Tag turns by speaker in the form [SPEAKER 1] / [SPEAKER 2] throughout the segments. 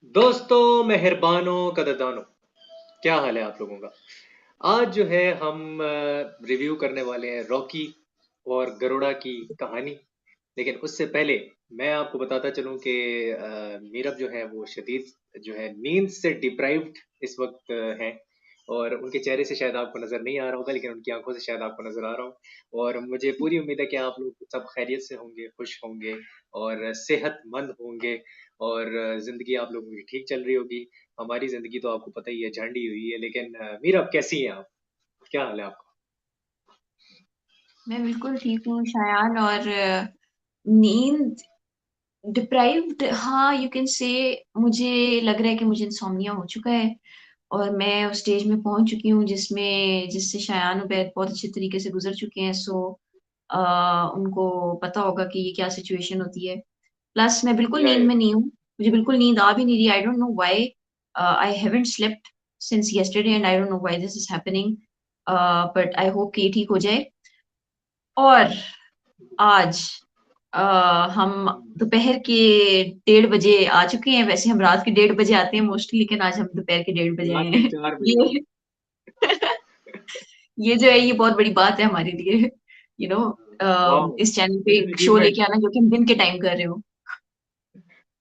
[SPEAKER 1] दोस्तों, मेहरबानों, कदरदानों, क्या हाल है आप लोगों का? आज जो है हम रिव्यू करने वाले हैं रॉकी और गरुड़ा की कहानी। लेकिन उससे पहले मैं आपको बताता चलूं कि मीरब जो है वो शदीद जो है नींद से डिप्राइव्ड इस वक्त हैं। और उनके चेहरे से शायद आपको नजर नहीं आ रहा होगा, लेकिन उनकी आंखों से शायद आपको नजर आ रहा हो। और मुझे पूरी उम्मीद है कि आप लोग सब खैरियत से होंगे, खुश होंगे और सेहतमंद होंगे। और जिंदगी आप लोगों की ठीक चल रही होगी। हमारी जिंदगी तो आपको पता ही है, झंडी हुई है। लेकिन मीरब कैसी हैं आप? क्या हाल है आपका?
[SPEAKER 2] मैं बिल्कुल ठीक हूँ शायान। और नींद डिप्राइव्ड, हाँ यू कैन से। मुझे लग रहा है कि मुझे इंसोम्निया हो चुका है और मैं उस स्टेज में पहुंच चुकी हूँ जिससे शायान उबैद बहुत अच्छे तरीके से गुजर चुके हैं। सो उनको पता होगा कि ये क्या सिचुएशन होती है। प्लस मैं बिल्कुल
[SPEAKER 1] या
[SPEAKER 2] नींद में नहीं हूँ। मुझे बिल्कुल नींद आ भी नहीं रही। I don't know why. I haven't slept since yesterday and I don't know why this is happening. But I hope कि ये ठीक हो जाए। और आज अ, हम दोपहर के 1:30 बजे आ चुके हैं। वैसे हम रात के 1:30 बजे आते हैं मोस्टली, लेकिन आज हम दोपहर के 1:30 बजे
[SPEAKER 1] रात
[SPEAKER 2] आए
[SPEAKER 1] के
[SPEAKER 2] हैं।
[SPEAKER 1] 4 बजे।
[SPEAKER 2] ये ये जो है ये बहुत बड़ी बात है हमारे लिए। यू नो,
[SPEAKER 1] वाह,
[SPEAKER 2] इस चैनल पे
[SPEAKER 1] इट्स एन
[SPEAKER 2] एक शो
[SPEAKER 1] अचीवमेंट।
[SPEAKER 2] लेके आना जो कि हम दिन के टाइम कर रहे हो।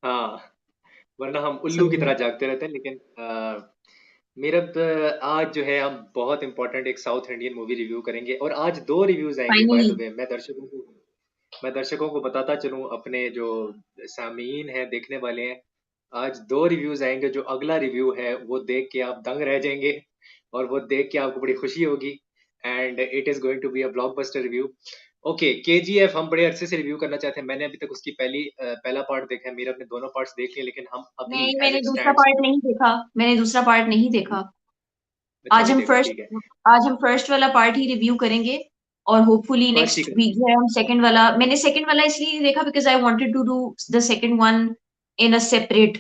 [SPEAKER 1] हाँ, वरना हम
[SPEAKER 2] सो
[SPEAKER 1] उल्लू की तरह जागते रहते हैं। लेकिन मेरा आज जो है हम बहुत इंपॉर्टेंट एक साउथ इंडियन मूवी रिव्यू करेंगे, और आज दो रिव्यूज आएंगे। Bye
[SPEAKER 2] finally.
[SPEAKER 1] द वे, मैं दर्शकों को बताता चलूं, अपने जो सामीन हैं, देखने वाले हैं। आज दो रिव्यूज आएंगे। जो अगला रिव्यू है वो देख के आप दंग रह जाएंगे, और वो देख के आपको बड़ी खुशी होगी। And it is going to be a blockbuster review. Okay, KGF हम बड़े अरसे से रिव्यू करना चाहते हैं। मैंने अभी तक उसकी पहला पार्ट देखा है। मेरे अपने दोनों पार्ट्स देख लिए, लेकिन हम अभी
[SPEAKER 2] नहीं,
[SPEAKER 1] एज
[SPEAKER 2] मैंने
[SPEAKER 1] इट
[SPEAKER 2] दूसरा
[SPEAKER 1] स्टैंड्स।
[SPEAKER 2] पार्ट नहीं देखा। मैंने दूसरा पार्ट नहीं देखा।
[SPEAKER 1] अच्छा,
[SPEAKER 2] आज
[SPEAKER 1] नहीं
[SPEAKER 2] हम
[SPEAKER 1] देखा,
[SPEAKER 2] फर्स्ट
[SPEAKER 1] ठीक है।
[SPEAKER 2] आज हम फर्स्ट वाला पार्ट ही रिव्यू करेंगे। और होपफुली
[SPEAKER 1] फर्स्ट ही
[SPEAKER 2] नेक्स्ट वीक
[SPEAKER 1] करेंगे।
[SPEAKER 2] जो है हम सेकंड वाला। मैंने सेकंड वाला इसलिए नहीं देखा because I wanted to do the second one in a separate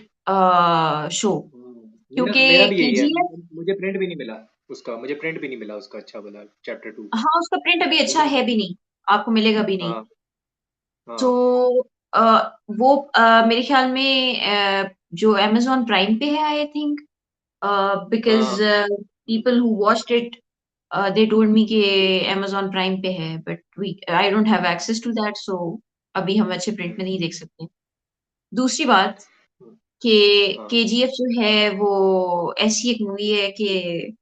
[SPEAKER 2] show.
[SPEAKER 1] मेरा
[SPEAKER 2] क्योंकि
[SPEAKER 1] मेरा भी यही है।
[SPEAKER 2] केजीएफ,
[SPEAKER 1] मुझे प्रिंट भी नहीं मिला उसका। मुझे प्रिंट भी नहीं मिला उसका, अच्छा वाला चैप्टर 2 का।
[SPEAKER 2] हाँ उसका प्रिंट अभी अच्छा
[SPEAKER 1] मुझे
[SPEAKER 2] है भी नहीं। आपको मिलेगा भी नहीं।
[SPEAKER 1] हाँ,
[SPEAKER 2] तो
[SPEAKER 1] हाँ,
[SPEAKER 2] वो मेरे ख्याल में जो अमेजोन प्राइम पे है आई थिंक। बिकॉज
[SPEAKER 1] हाँ।
[SPEAKER 2] People who watched it they told me कि अमेजोन प्राइम पे है, but we I don't have access to that. So अभी हम अच्छे प्रिंट में नहीं देख सकते। दूसरी बात कि
[SPEAKER 1] हाँ,
[SPEAKER 2] केजीएफ जो है वो ऐसी एक मूवी है कि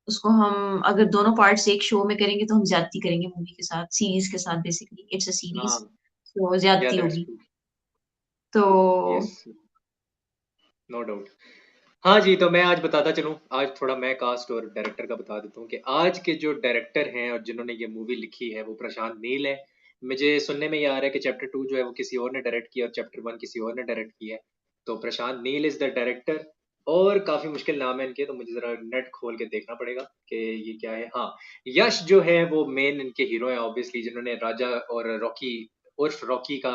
[SPEAKER 2] उसको हम अगर दोनों पार्ट्स एक शो में करेंगे तो हम ज्यादती करेंगे मूवी के साथ, सीरीज के साथ। बेसिकली इट्स अ सीरीज,
[SPEAKER 1] हाँ।
[SPEAKER 2] तो
[SPEAKER 1] या
[SPEAKER 2] ज्यादती
[SPEAKER 1] दैट्स
[SPEAKER 2] होगी।
[SPEAKER 1] ट्रू।
[SPEAKER 2] तो
[SPEAKER 1] यस, नो डाउट। हाँ जी, तो मैं आज बताता चलूँ। आज थोड़ा मैं कास्ट और डायरेक्टर का बता देता हूँ कि आज के जो डायरेक्टर हैं और जिन्होंने ये मूवी लिखी है वो प्रशांत नील है। मुझे सुनने में ये आ रहा है कि चैप्टर 2 जो है वो किसी और ने डायरेक्ट किया और चैप्टर 1 किसी और ने डायरेक्ट किया है। तो Prashanth Neel is the director. और काफी मुश्किल नाम है इनके, तो मुझे जरा नेट खोल के देखना पड़ेगा कि ये क्या है। हाँ, यश जो है वो मेन इनके हीरो हैं ऑब्वियसली, जिन्होंने राजा और रॉकी उर्फ रॉकी का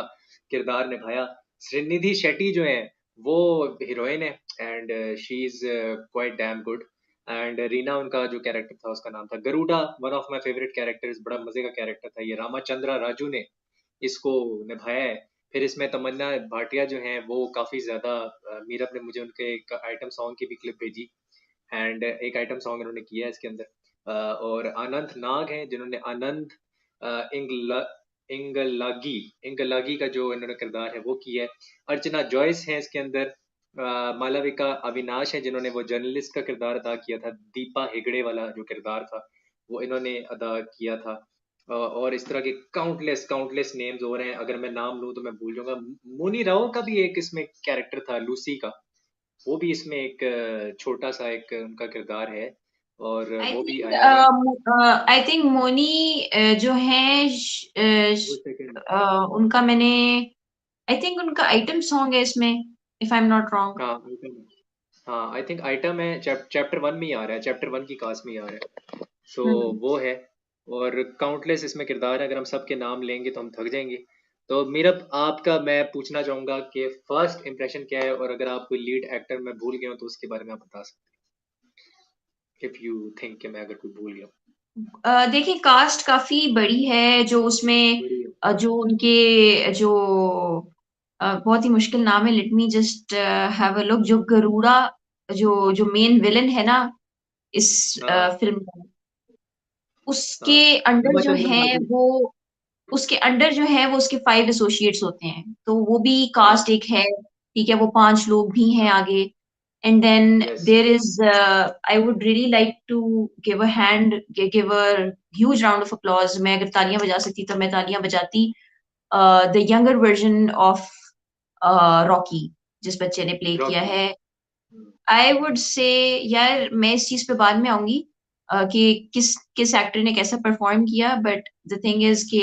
[SPEAKER 1] किरदार निभाया। श्रीनिधि शेट्टी जो है वो हीरोइन है, and she is quite damn good. And Reena उनका जो कैरेक्टर था उसका नाम था Garuda, one of my favourite characters. बड़ा मजे का कैरेक्टर था। ये रामाचंद्रा राजू ने इसको निभाया है। फिर इसमें तमन्ना भाटिया जो हैं वो काफी ज्यादा मीरब ने मुझे उनके एक आइटम सॉन्ग की भी क्लिप भेजी। एंड एक आइटम सॉन्ग इन्होंने किया है इसके अंदर। और अनंत नाग हैं जिन्होंने आनंद इंगला इंगलागी इंगलागी का जो इन्होंने किरदार है वो किया है। अर्चना जॉयस है इसके अंदर। मालविका अविनाश है जिन्होंने वो जर्नलिस्ट का किरदार अदा किया था। दीपा हेगड़े वाला जो किरदार था वो इन्होंने अदा किया था। और इस तरह के काउंटलेस काउंटलेस नेम्स हो रहे हैं। अगर मैं नाम लूं तो मैं भूल जाऊंगा। मोनी राव का भी एक इसमें कैरेक्टर था, लूसी का। वो भी इसमें एक छोटा सा एक उनका किरदार है, और वो भी आया हुआ है।
[SPEAKER 2] आई थिंक मोनी जो है
[SPEAKER 1] वो सेकंड।
[SPEAKER 2] उनका मैंने आई थिंक उनका आइटम सॉन्ग है इसमें, if I am not wrong.
[SPEAKER 1] हाँ, आइटम है। हाँ, आई थिंक आइटम है। चैप्टर 1 में ही आ रहा है, चैप्टर 1 की कास्ट में ही आ रहा है। सो
[SPEAKER 2] हम्म।
[SPEAKER 1] वो है। और काउंटलेस इसमें किरदार है। अगर हम सबके नाम लेंगे तो हम थक जाएंगे। तो मेरा आपका मैं पूछना चाहूंगा कि फर्स्ट इंप्रेशन क्या है, और अगर आप कोई लीड एक्टर मैं भूल गया हूँ तो उसके बारे में आप बता सकते हैं, इफ यू थिंक कि मैं अगर कोई भूल गया हूँ।
[SPEAKER 2] देखिए कास्ट काफी बड़ी है जो उसमें
[SPEAKER 1] बढ़िया।
[SPEAKER 2] जो उनके जो बहुत ही मुश्किल नाम है, let me just have a look. जो गरुड़ा, जो मेन विलन है ना इस
[SPEAKER 1] हाँ
[SPEAKER 2] फिल्म का, उसके
[SPEAKER 1] हाँ।
[SPEAKER 2] अंडर जो
[SPEAKER 1] हेमाचंद्र
[SPEAKER 2] है
[SPEAKER 1] भागी।
[SPEAKER 2] वो उसके अंडर जो है वो उसके 5 एसोसिएट्स होते हैं, तो वो भी
[SPEAKER 1] हाँ।
[SPEAKER 2] कास्ट एक है, ठीक है, वो 5 लोग भी हैं आगे। And then
[SPEAKER 1] yes.
[SPEAKER 2] There is, I would really like to give a huge round of applause. मैं अगर तालियां बजा सकती तो मैं तालियां बजाती the younger version of Rocky, जिस बच्चे ने प्ले किया
[SPEAKER 1] रॉकी।
[SPEAKER 2] है। आई वुड से, यार मैं इस चीज पे बाद में आऊंगी कि किस किस एक्टर ने कैसा परफॉर्म किया, बट द थिंग इज कि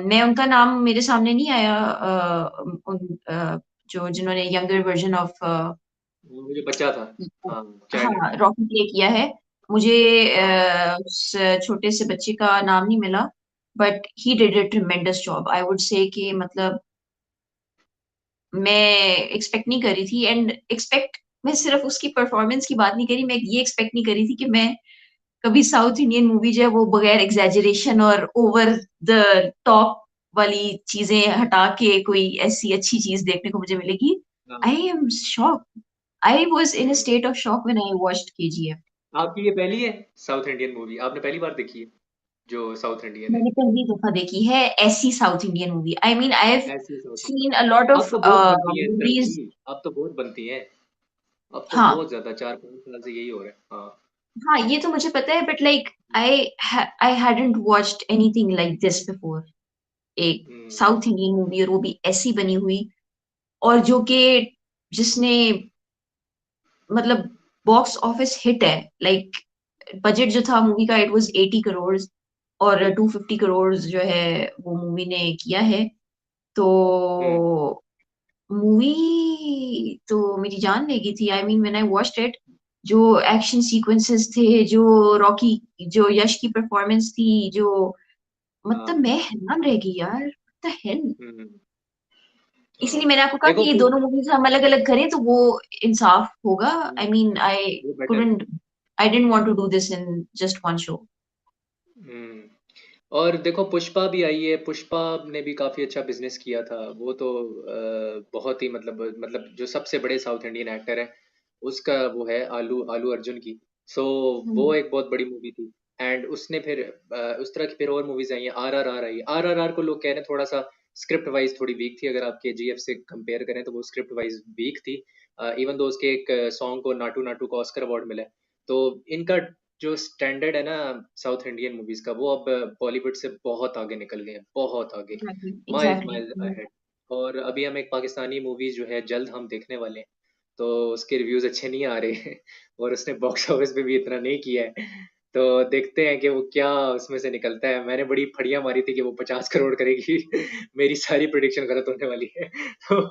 [SPEAKER 2] मैं उनका नाम मेरे सामने नहीं आया, जो जिन्होंने यंगर वर्जन ऑफ
[SPEAKER 1] मुझे बचा था। हाँ, चाइल्ड।
[SPEAKER 2] हाँ रॉकी प्ले किया है। मुझे
[SPEAKER 1] हाँ।
[SPEAKER 2] उस छोटे से बच्चे का नाम नहीं मिला, but he did a tremendous job, I would say कि मतलब मैं एक्सपेक्ट नहीं कर रही थी। एंड एक्सपेक्ट, मैं सिर्फ उसकी परफॉर्मेंस की बात नहीं करी, मैं ये एक्सपेक्ट नहीं करी थी कि मैं कभी साउथ इंडियन मूवी जो है वो बगैर एग्जैजरेशन और ओवर द टॉप वाली चीजें हटा के कोई ऐसी अच्छी चीज देखने को मुझे मिलेगी।
[SPEAKER 1] हाँ।
[SPEAKER 2] I am shock, I was in
[SPEAKER 1] hmm.
[SPEAKER 2] State of shock when I watched KGF.
[SPEAKER 1] आपकी ये पहली है साउथ इंडियन मूवी, आपने पहली बार देखी है जो साउथ इंडियन है?
[SPEAKER 2] मैंने पहली दफा देखी है ऐसी south Indian movie. I mean I have
[SPEAKER 1] ऐसी south
[SPEAKER 2] scene
[SPEAKER 1] Indian.
[SPEAKER 2] A lot
[SPEAKER 1] अब
[SPEAKER 2] ऑफ
[SPEAKER 1] तो बहुत बनती है इस तरह
[SPEAKER 2] मूवीज।
[SPEAKER 1] की, अब तो बहुत बनती है। अब तो
[SPEAKER 2] हाँ
[SPEAKER 1] बहुत ज्यादा 4-5 साल से यही हो रहा है। हाँ।
[SPEAKER 2] हाँ, ये तो मुझे पता है, but like I I hadn't watched anything like this before। एक
[SPEAKER 1] हम्म।
[SPEAKER 2] साउथ इंडियन मूवी और वो भी ऐसी बनी हुई, और जो कि जिसने मतलब बॉक्स ऑफिस हिट है। लाइक बजट जो था मूवी का, इट वाज 80 करोड़, और 250 करोड़ जो है वो मूवी ने किया है। तो
[SPEAKER 1] हम्म।
[SPEAKER 2] मूवी तो मेरी जान ले गई थी। I mean when I watched it, जो एक्शन सीक्वेंसेस थे, जो रॉकी, जो यश की परफॉर्मेंस थी, जो मतलब
[SPEAKER 1] हाँ।
[SPEAKER 2] मैं हैरान रह गई यार, व्हाट द हेल।
[SPEAKER 1] हम्म।
[SPEAKER 2] इसीलिए
[SPEAKER 1] हाँ।
[SPEAKER 2] मैंने आपको कहा
[SPEAKER 1] देखो
[SPEAKER 2] कि ये
[SPEAKER 1] कुछ।
[SPEAKER 2] दोनों मूवीज हम अलग अलग करें तो वो इंसाफ होगा। आई मीन आई
[SPEAKER 1] वो बेटर है।
[SPEAKER 2] Couldn't, I didn't want to do this in just one show.
[SPEAKER 1] Hmm. और देखो पुष्पा भी आई है, पुष्पा ने भी काफी अच्छा बिजनेस किया था। वो तो बहुत ही मतलब जो सबसे बड़े साउथ इंडियन एक्टर है उसका वो है आलू आलू अर्जुन की। सो वो एक बहुत बड़ी मूवी थी। एंड उसने फिर उस तरह की फिर और मूवीज आई हैं। RRR आई। RRR को लोग कह रहे हैं थोड़ा सा स्क्रिप्ट वाइज थोड़ी वीक थी, अगर आप KGF से कंपेयर करें तो वो स्क्रिप्ट वाइज वीक थी। इवन दो उसके एक सॉन्ग को नाटू नाटू को ऑस्कर अवार्ड मिला है। तो इनका जो स्टैंडर्ड है ना साउथ इंडियन मूवीज का, वो अब बॉलीवुड से बहुत आगे निकल गए हैं, बहुत आगे।
[SPEAKER 2] Exactly
[SPEAKER 1] miles
[SPEAKER 2] exactly.
[SPEAKER 1] Miles ahead. और अभी हम एक पाकिस्तानी मूवी जो है जल्द हम देखने वाले हैं, तो उसके रिव्यूज अच्छे नहीं आ रहे हैं और उसने बॉक्स ऑफिस पे भी इतना नहीं किया है। तो देखते हैं कि वो क्या उसमें से निकलता है। मैंने बड़ी फड़ियां मारी थी कि वो 50 करोड़ करेगी मेरी सारी प्रिडिक्शन गलत होने वाली है तो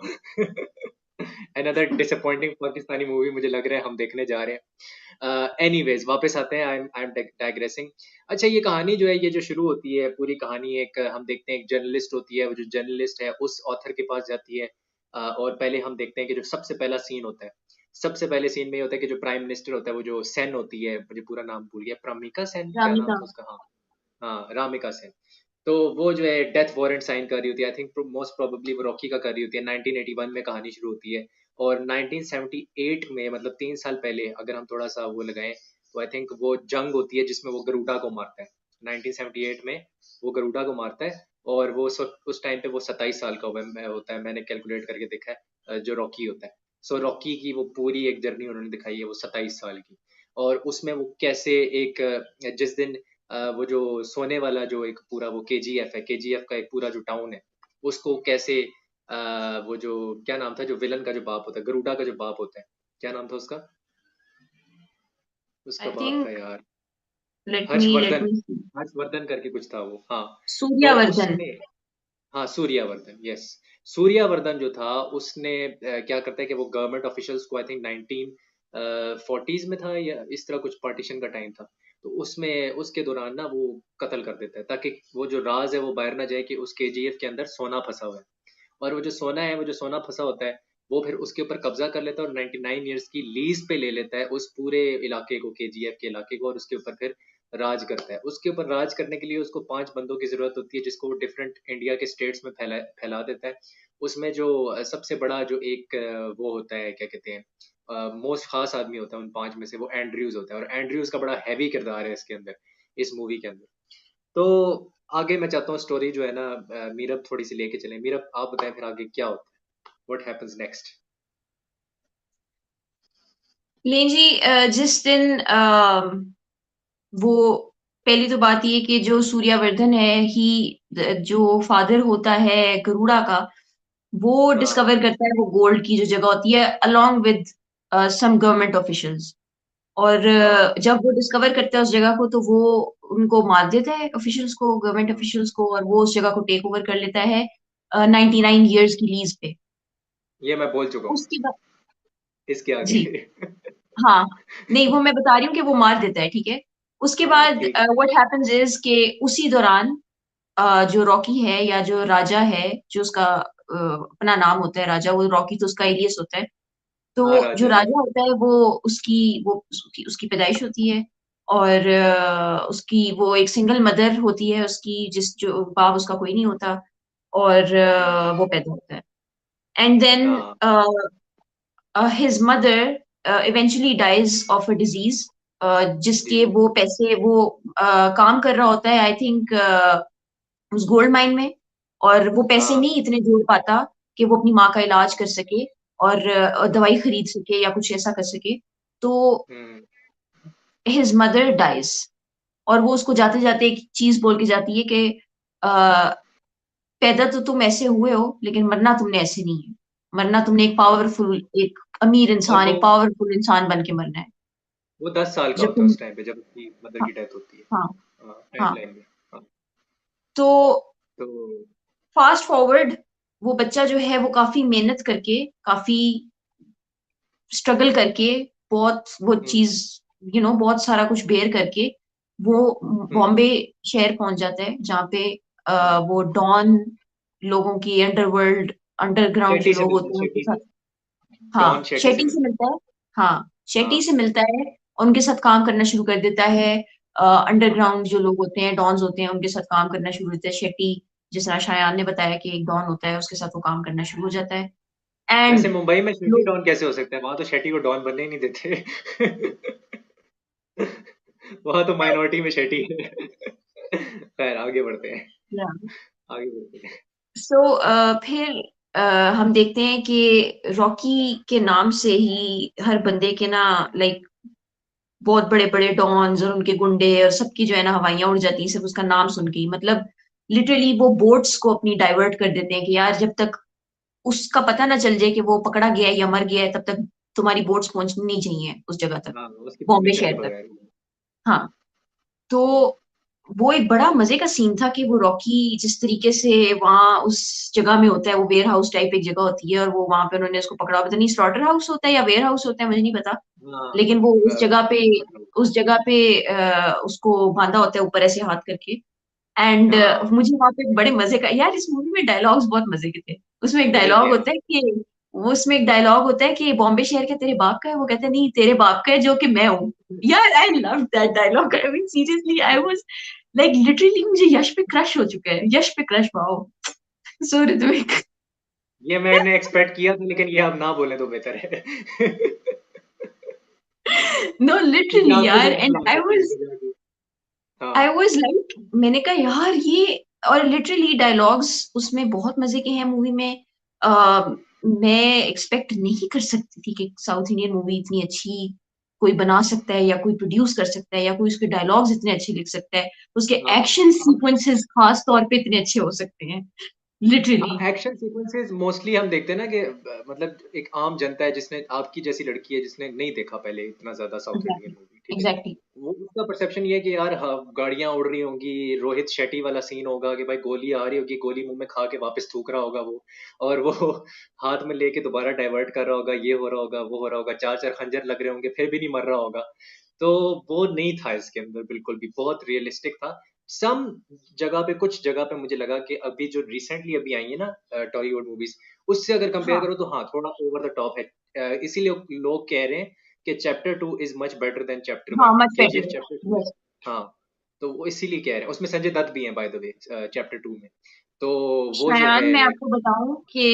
[SPEAKER 1] अनदर डिसअपॉइंटिंग पाकिस्तानी मूवी मुझे लग रहा है हम देखने जा रहे हैं। एनीवेज वापस आते हैं। I am digressing. अच्छा, ये कहानी जो है, ये जो शुरू होती है पूरी कहानी, एक हम देखते हैं एक जर्नलिस्ट होती है। वो जो जर्नलिस्ट है उस ऑथर के पास जाती है। और पहले हम देखते हैं कि जो सबसे पहला सीन होता है, सबसे पहले सीन में ये होता है कि जो प्राइम मिनिस्टर होता है, वो जो सेन होती है, मुझे पूरा नाम भूल गया, प्रमिका सेन क्या नाम
[SPEAKER 2] रामिका।
[SPEAKER 1] था उसका? हाँ। हाँ, रामिका सेन। तो वो जो है डेथ वारंट साइन कर रही होती है। आई थिंक मोस्ट प्रोबेबली वो रॉकी का कर रही होती है। 1981 में कहानी शुरू होती है। और 1978 में, मतलब 3 साल पहले अगर हम थोड़ा सा वो लगाएं, तो आई थिंक वो जंग होती है जिसमें वो गरुड़ा को मारता है। 1978 में वो गरुड़ा को मारता है। और वो उस टाइम पे वो 27 साल का होता है। मैंने कैलकुलेट करके देखा है जो रॉकी होता है। सो रॉकी की वो पूरी एक जर्नी उन्होंने दिखाई है, वो 27 साल की। और उसमें वो कैसे एक जिस दिन वो जो सोने वाला जो एक पूरा वो KGF है, KGF का एक पूरा जो टाउन है, उसको कैसे वो जो क्या नाम था जो विलन का जो बाप होता है, गरुड़ा का जो बाप होता है, क्या नाम था उसका? उसका
[SPEAKER 2] आई
[SPEAKER 1] बाप था
[SPEAKER 2] थिंक,
[SPEAKER 1] यार।
[SPEAKER 2] लेट
[SPEAKER 1] हर्षवर्धन।
[SPEAKER 2] मी,
[SPEAKER 1] हर्षवर्धन करके कुछ था वो, हाँ। तो
[SPEAKER 2] सूर्यावर्धन।
[SPEAKER 1] उसने, हाँ, सूर्यावर्धन, यस। सूर्यावर्धन जो था उसने क्या करता है कि वो गवर्नमेंट ऑफिशियल्स को, आई थिंक 1940s में था या इस तरह कुछ, पार्टीशन का टाइम था। तो उसमें उसके दौरान ना वो कत्ल कर देता है ताकि वो जो राज है वो बाहर ना जाए कि उस KGF के अंदर सोना फंसा हुआ है। और वो जो सोना है, वो जो सोना फंसा होता है, वो फिर उसके ऊपर कब्जा कर लेता है और 99 ईयर्स की लीज पे ले लेता है उस पूरे इलाके को, KGF के इलाके को, और उसके ऊपर फिर राज करता है। उसके ऊपर राज करने के लिए उसको 5 बंदों की जरूरत होती है जिसको वो डिफरेंट इंडिया के स्टेट्स में फैला फैला देता है। उसमें जो सबसे बड़ा जो एक वो होता है, क्या कहते हैं, मोस्ट खास आदमी होता है उन 5 में से, वो एंड्रयूज होता है, और एंड्रयूज का बड़ा हैवी किरदार है इसके अंदर, इस मूवी के अंदर। तो आगे मैं चाहता हूँ स्टोरी जो है ना, मीरब थोड़ी सी लेके चले। मीरब आप बताएं फिर आगे क्या होता है, व्हाट हैपेंस नेक्स्ट।
[SPEAKER 2] लें जी, जिस दिन वो, पहली तो बात ये कि जो सूर्यवर्धन है ही, जो फादर होता है गरुड़ा का, वो
[SPEAKER 1] हाँ
[SPEAKER 2] डिस्कवर करता है वो गोल्ड की जो जगह होती है, along with some government officials. और
[SPEAKER 1] हाँ।
[SPEAKER 2] जब वो डिस्कवर करता है उस जगह को, तो वो उनको मार देता है, ऑफिशियल्स को, गवर्नमेंट
[SPEAKER 1] हम्म,
[SPEAKER 2] ऑफिशियल्स को, और वो उस जगह को टेक ओवर कर लेता है 99 ईयर्स की लीज पे।
[SPEAKER 1] ये मैं बोल चुका हूँ,
[SPEAKER 2] उसके बाद,
[SPEAKER 1] इसके आगे।
[SPEAKER 2] जी, हाँ, नहीं वो मैं बता रही हूँ कि वो मार देता है, ठीक है। उसके
[SPEAKER 1] हाँ
[SPEAKER 2] बाद
[SPEAKER 1] ठीक है।
[SPEAKER 2] व्हाट हैपेंस इज कि उसी दौरान जो रॉकी है, या जो राजा है, जो उसका अपना नाम होता है राजा, वो रॉकी तो उसका एलियस होता है।
[SPEAKER 1] हाँ
[SPEAKER 2] तो जो
[SPEAKER 1] राजा राजा।
[SPEAKER 2] राजा होता है वो, उसकी पैदाइश होती है, और उसकी वो एक सिंगल मदर होती है उसकी, जिस जो बाप उसका कोई नहीं होता, और
[SPEAKER 1] हम्म,
[SPEAKER 2] वो पैदा होता है। एंड देन
[SPEAKER 1] हाँ
[SPEAKER 2] his mother eventually dies of a disease, जिसके
[SPEAKER 1] डिजीज।
[SPEAKER 2] वो पैसे वो काम कर रहा होता है, आई थिंक उस गोल्ड माइन में, और वो पैसे
[SPEAKER 1] हाँ।
[SPEAKER 2] नहीं इतने जोड़ पाता कि वो अपनी माँ का इलाज कर सके, और
[SPEAKER 1] हम्म,
[SPEAKER 2] दवाई खरीद सके या कुछ ऐसा कर सके। तो
[SPEAKER 1] हम्म,
[SPEAKER 2] हिज मदर डाइज, और वो उसको जाते जाते एक चीज बोल के जाती है कि अ, पैदा तो तुम ऐसे हुए हो, लेकिन मरना तुमने ऐसे नहीं है। मरना तुमने एक
[SPEAKER 1] हाँ।
[SPEAKER 2] पावरफुल, एक अमीर
[SPEAKER 1] और
[SPEAKER 2] इंसान,
[SPEAKER 1] वो
[SPEAKER 2] एक पावरफुल इंसान बन के मरना है।
[SPEAKER 1] वो 10 साल का
[SPEAKER 2] जब
[SPEAKER 1] होता है
[SPEAKER 2] तुम,
[SPEAKER 1] उस टाइम पे, जब उसकी मदर
[SPEAKER 2] हाँ,
[SPEAKER 1] की डेथ होती है।
[SPEAKER 2] हाँ,
[SPEAKER 1] हाँ
[SPEAKER 2] हाँ।
[SPEAKER 1] एंड लाइन में। हाँ।
[SPEAKER 2] तो
[SPEAKER 1] तो
[SPEAKER 2] फास्ट फॉरवर्ड, वो बच्चा जो है वो काफी मेहनत करके, काफी स्ट्रगल करके, बहुत वो
[SPEAKER 1] हम्म,
[SPEAKER 2] चीज, बहुत सारा कुछ बेयर करके, वो
[SPEAKER 1] हम्म,
[SPEAKER 2] बॉम्बे शहर पहुंच जाता है, जहाँ पे
[SPEAKER 1] हम्म।
[SPEAKER 2] वो डॉन लोगों की, अंडरवर्ल्ड, अंडरग्राउंड जो
[SPEAKER 1] शेट्टी से
[SPEAKER 2] लोग
[SPEAKER 1] मिलता है,
[SPEAKER 2] होते हैं उनके
[SPEAKER 1] शेट्टी
[SPEAKER 2] साथ,
[SPEAKER 1] से। डॉन
[SPEAKER 2] हाँ,
[SPEAKER 1] शेट्टी से
[SPEAKER 2] शेट्टी से
[SPEAKER 1] मिलता
[SPEAKER 2] मिलता है। हाँ,
[SPEAKER 1] है।
[SPEAKER 2] शेट्टी
[SPEAKER 1] हाँ
[SPEAKER 2] से मिलता है, उनके साथ काम करना शुरू कर देता है।
[SPEAKER 1] हाँ।
[SPEAKER 2] अंडरग्राउंड जो लोग होते हैं, डॉन्स होते हैं, उनके साथ काम करना शुरू करता है शेट्टी। जिस तरह शायान ने बताया कि एक डॉन होता है, उसके साथ वो काम करना शुरू हो जाता है।
[SPEAKER 1] वैसे
[SPEAKER 2] एंड
[SPEAKER 1] मुंबई में शेट्टी डॉन कैसे हो सकता है? वहां तो शेट्टी को डॉन बनने ही नहीं देते। वहां तो माइनॉरिटी में शेट्टी है। खैर आगे बढ़ते हैं, आगे बढ़ते हैं।
[SPEAKER 2] सो फिर हम देखते हैं कि रॉकी के नाम से ही हर बंदे के ना, लाइक, बहुत बड़े बड़े डॉन्स और उनके गुंडे और सबकी जो है ना हवाइयां उड़ जाती हैं सिर्फ उसका नाम सुन के ही। मतलब लिटरली वो बोट्स को अपनी डाइवर्ट कर देते हैं कि यार, जब तक उसका पता ना चल जाए कि वो पकड़ा गया है या मर गया है, तब तक तुम्हारी बोट्स पहुंचनी नहीं चाहिए उस जगह तक,
[SPEAKER 1] हाँ उसकी
[SPEAKER 2] बॉम्बे
[SPEAKER 1] परमिशन के
[SPEAKER 2] शहर तक।
[SPEAKER 1] बगैर।
[SPEAKER 2] हाँ। तो वो एक बड़ा मजे का सीन था कि वो रॉकी जिस तरीके से वहां उस जगह में होता है, वो वेयर हाउस टाइप एक जगह होती है, और वो वहां पे उन्होंने उसको पकड़ा, पता नहीं स्लॉटर हाउस होता है या वेयर हाउस होता है, मुझे नहीं पता।
[SPEAKER 1] हाँ
[SPEAKER 2] लेकिन वो
[SPEAKER 1] अ,
[SPEAKER 2] उस जगह पे उसको बांधा होता है ऊपर ऐसे हाथ करके। एंड
[SPEAKER 1] हाँ
[SPEAKER 2] मुझे वहां पे बड़े मजे का, यार इस मूवी में डायलॉग्स बहुत मजे के थे। उसमें एक
[SPEAKER 1] गजब
[SPEAKER 2] डायलॉग
[SPEAKER 1] के। हाँ
[SPEAKER 2] होता है कि वो उसमें एक डायलॉग होता है कि बॉम्बे शहर के तेरे बाप का है, वो कहते हैं नहीं, तेरे बाप का है जो कि मैं हूँ। यार I love that dialogue, I mean seriously, I was like literally, मुझे यश पे क्रश हो चुका है, यश पे क्रश, वाओ, सो ऋत्विक।
[SPEAKER 1] ये मैंने एक्सपेक्ट किया था, लेकिन ये अब ना बोले तो बेहतर है।
[SPEAKER 2] नो
[SPEAKER 1] क्योंकि
[SPEAKER 2] लिटरली
[SPEAKER 1] आपको
[SPEAKER 2] यार,
[SPEAKER 1] ज्यादा
[SPEAKER 2] एंड
[SPEAKER 1] लाइक होती है जाके।
[SPEAKER 2] आई
[SPEAKER 1] हाँ
[SPEAKER 2] वाज लाइक, मैंने कहा यार ये, और लिटरली डायलॉग्स उसमें बहुत मजे के हैं मूवी में। मैं एक्सपेक्ट नहीं कर सकती थी कि साउथ इंडियन मूवी इतनी अच्छी कोई बना सकता है, या कोई प्रोड्यूस कर सकता है, या कोई उसके डायलॉग्स इतने अच्छे लिख सकता है, उसके
[SPEAKER 1] हाँ।
[SPEAKER 2] एक्शन
[SPEAKER 1] आप
[SPEAKER 2] सीक्वेंसेस खास तौर पे इतने अच्छे हो सकते हैं,
[SPEAKER 1] हाँ
[SPEAKER 2] लिटरली।
[SPEAKER 1] एक्शन सीक्वेंसेस मोस्टली हम देखते हैं ना कि मतलब एक आम जनता है जिसने, आपकी जैसी लड़की है जिसने नहीं देखा पहले इतना ज्यादा साउथ इंडियन
[SPEAKER 2] एग्जैक्टली,
[SPEAKER 1] मूवी, ठीक है।
[SPEAKER 2] एग्जैक्टली।
[SPEAKER 1] वो उसका परसेप्शन ये है कि यार हाँ, गाड़ियां उड़ रही होंगी, रोहित शेट्टी वाला सीन होगा कि भाई गोली आ रही होगी, गोली मुंह में खा के वापस थूक रहा होगा वो, और वो हाथ में लेके दोबारा डाइवर्ट कर रहा होगा, ये हो रहा होगा, वो हो रहा होगा, चार चार खंजर लग रहे होंगे, फिर भी नहीं मर रहा होगा। तो वो नहीं था इसके अंदर, बिल्कुल भी, बहुत रियलिस्टिक था। सम जगह पे, कुछ जगह पे मुझे लगा कि अभी जो रिसेंटली अभी आई है ना टॉलीवुड मूवीज, उससे अगर कंपेयर
[SPEAKER 2] हाँ,
[SPEAKER 1] करो तो हाँ थोड़ा ओवर द टॉप है। इसीलिए लोग कह रहे हैं कि chapter 2 is much better than chapter
[SPEAKER 2] हाँ,
[SPEAKER 1] 1,
[SPEAKER 2] मच
[SPEAKER 1] केजीएफ
[SPEAKER 2] बेटर।
[SPEAKER 1] चैप्टर 2। हाँ, तो वो इसीलिए कह रहे हैं, उसमें संजय दत्त भी हैं बाय द वे चैप्टर 2 में। तो वो जो
[SPEAKER 2] शायान,
[SPEAKER 1] है।
[SPEAKER 2] मैं आपको बताऊं कि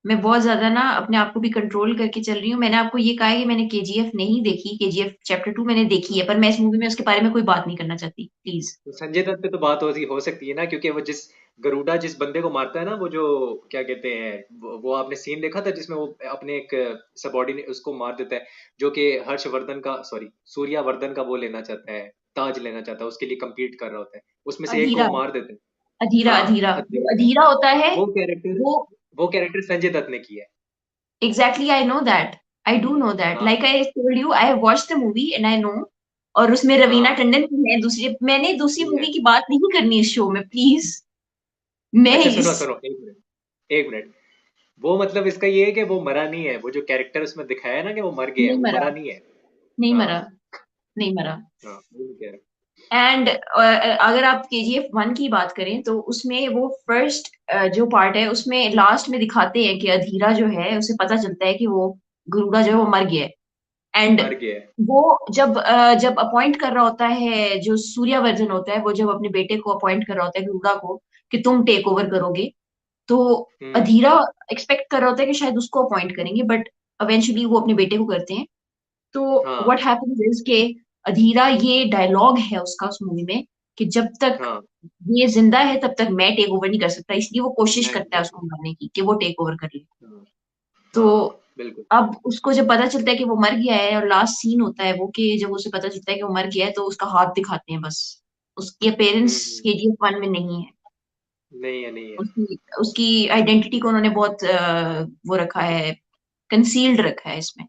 [SPEAKER 2] मैं बहुत ज्यादा ना अपने आप को भी कंट्रोल करके चल रही हूँ। मैंने आपको ये कहा है कि मैंने केजीएफ नहीं देखी, केजीएफ चैप्टर 2 मैंने देखी है, पर मैं इस मूवी में उसके बारे में कोई बात नहीं करना चाहती, प्लीज।
[SPEAKER 1] तो संजय दत्त पे तो बात हो सकती है ना, क्योंकि वो जिस गरुड़ा जिस बंदे को मारता है ना, वो जो क्या कहते हैं, वो आपने सीन देखा था जिसमें वो अपने एक सबॉर्डिनेट उसको मार देता है, जो कि हर्षवर्धन का, सॉरी, सूर्यावर्धन का वो लेना चाहता है, ताज लेना चाहता है, उसके लिए compete कर रहा होता है, उसमें से एक को
[SPEAKER 2] अधीरा,
[SPEAKER 1] वो मार देते हैं।
[SPEAKER 2] अधीरा,
[SPEAKER 1] हाँ,
[SPEAKER 2] अधीरा, जो
[SPEAKER 1] अधीरा।
[SPEAKER 2] अधीरा होता है
[SPEAKER 1] वो कैरेक्टर
[SPEAKER 2] वो।
[SPEAKER 1] वो कैरेक्टर संजय दत्त ने किया है।
[SPEAKER 2] Exactly, I know that, I do know that,
[SPEAKER 1] हाँ
[SPEAKER 2] like I told you, I have watched the movie and I know. और उसमें रवीना
[SPEAKER 1] हाँ,
[SPEAKER 2] टंडन भी है दूसरी। मैंने दूसरी
[SPEAKER 1] ठीक है।
[SPEAKER 2] मूवी की बात नहीं करनी इस शो में, प्लीज। मैं
[SPEAKER 1] अच्छा
[SPEAKER 2] इस
[SPEAKER 1] सुनो सुनो, एक मिनट, एक मिनट। वो मतलब इसका ये है कि वो मरा नहीं है, वो जो कैरेक्टर उसमें दिखाया है ना कि वो मर गया है,
[SPEAKER 2] नहीं
[SPEAKER 1] वो
[SPEAKER 2] मरा,
[SPEAKER 1] मरा नहीं है।
[SPEAKER 2] नहीं
[SPEAKER 1] हाँ
[SPEAKER 2] मरा, नहीं मरा।
[SPEAKER 1] हाँ, वो कह रहा
[SPEAKER 2] एंड अगर आप केजीएफ 1 की बात करें तो उसमें वो फर्स्ट जो पार्ट है उसमें लास्ट में दिखाते हैं कि अधीरा जो है उसे पता चलता है कि वो गरुड़ा जो है वो मर गया है। एंड
[SPEAKER 1] मर गया है।
[SPEAKER 2] वो जब अपॉइंट कर रहा होता है, जो सूर्यवर्धन होता है वो जब अपने बेटे को अपॉइंट कर रहा होता है गरुड़ा को कि तुम टेक ओवर करोगे, तो
[SPEAKER 1] हम्म।
[SPEAKER 2] अधीरा एक्सपेक्ट कर रहा होता है कि शायद उसको अपॉइंट करेंगे, बट इवेंचुअली वो अपने बेटे को करते हैं। तो
[SPEAKER 1] हाँ
[SPEAKER 2] व्हाट हैपेंस इज के अधीरा, ये डायलॉग है उसका उस मूवी में कि जब तक
[SPEAKER 1] हाँ,
[SPEAKER 2] ये जिंदा है तब तक मैं टेक ओवर नहीं कर सकता, इसलिए वो कोशिश
[SPEAKER 1] मैं नहीं
[SPEAKER 2] करता है
[SPEAKER 1] कर
[SPEAKER 2] उसको
[SPEAKER 1] सकता।
[SPEAKER 2] मारने की कि वो टेक ओवर कर ले।
[SPEAKER 1] हाँ
[SPEAKER 2] तो
[SPEAKER 1] हाँ, बिल्कुल।
[SPEAKER 2] अब उसको जब पता चलता है कि वो मर गया है, और लास्ट सीन होता है वो कि जब उसे पता चलता है कि वो मर गया है तो उसका हाथ दिखाते हैं बस। उसके पेरेंट्स
[SPEAKER 1] हम्म।
[SPEAKER 2] केजीएफ 1 में नहीं है।
[SPEAKER 1] नहीं है, नहीं है।
[SPEAKER 2] उसकी उसकी आइडेंटिटी को उन्होंने बहुत वो रखा है, कंसील्ड रखा है इसमें।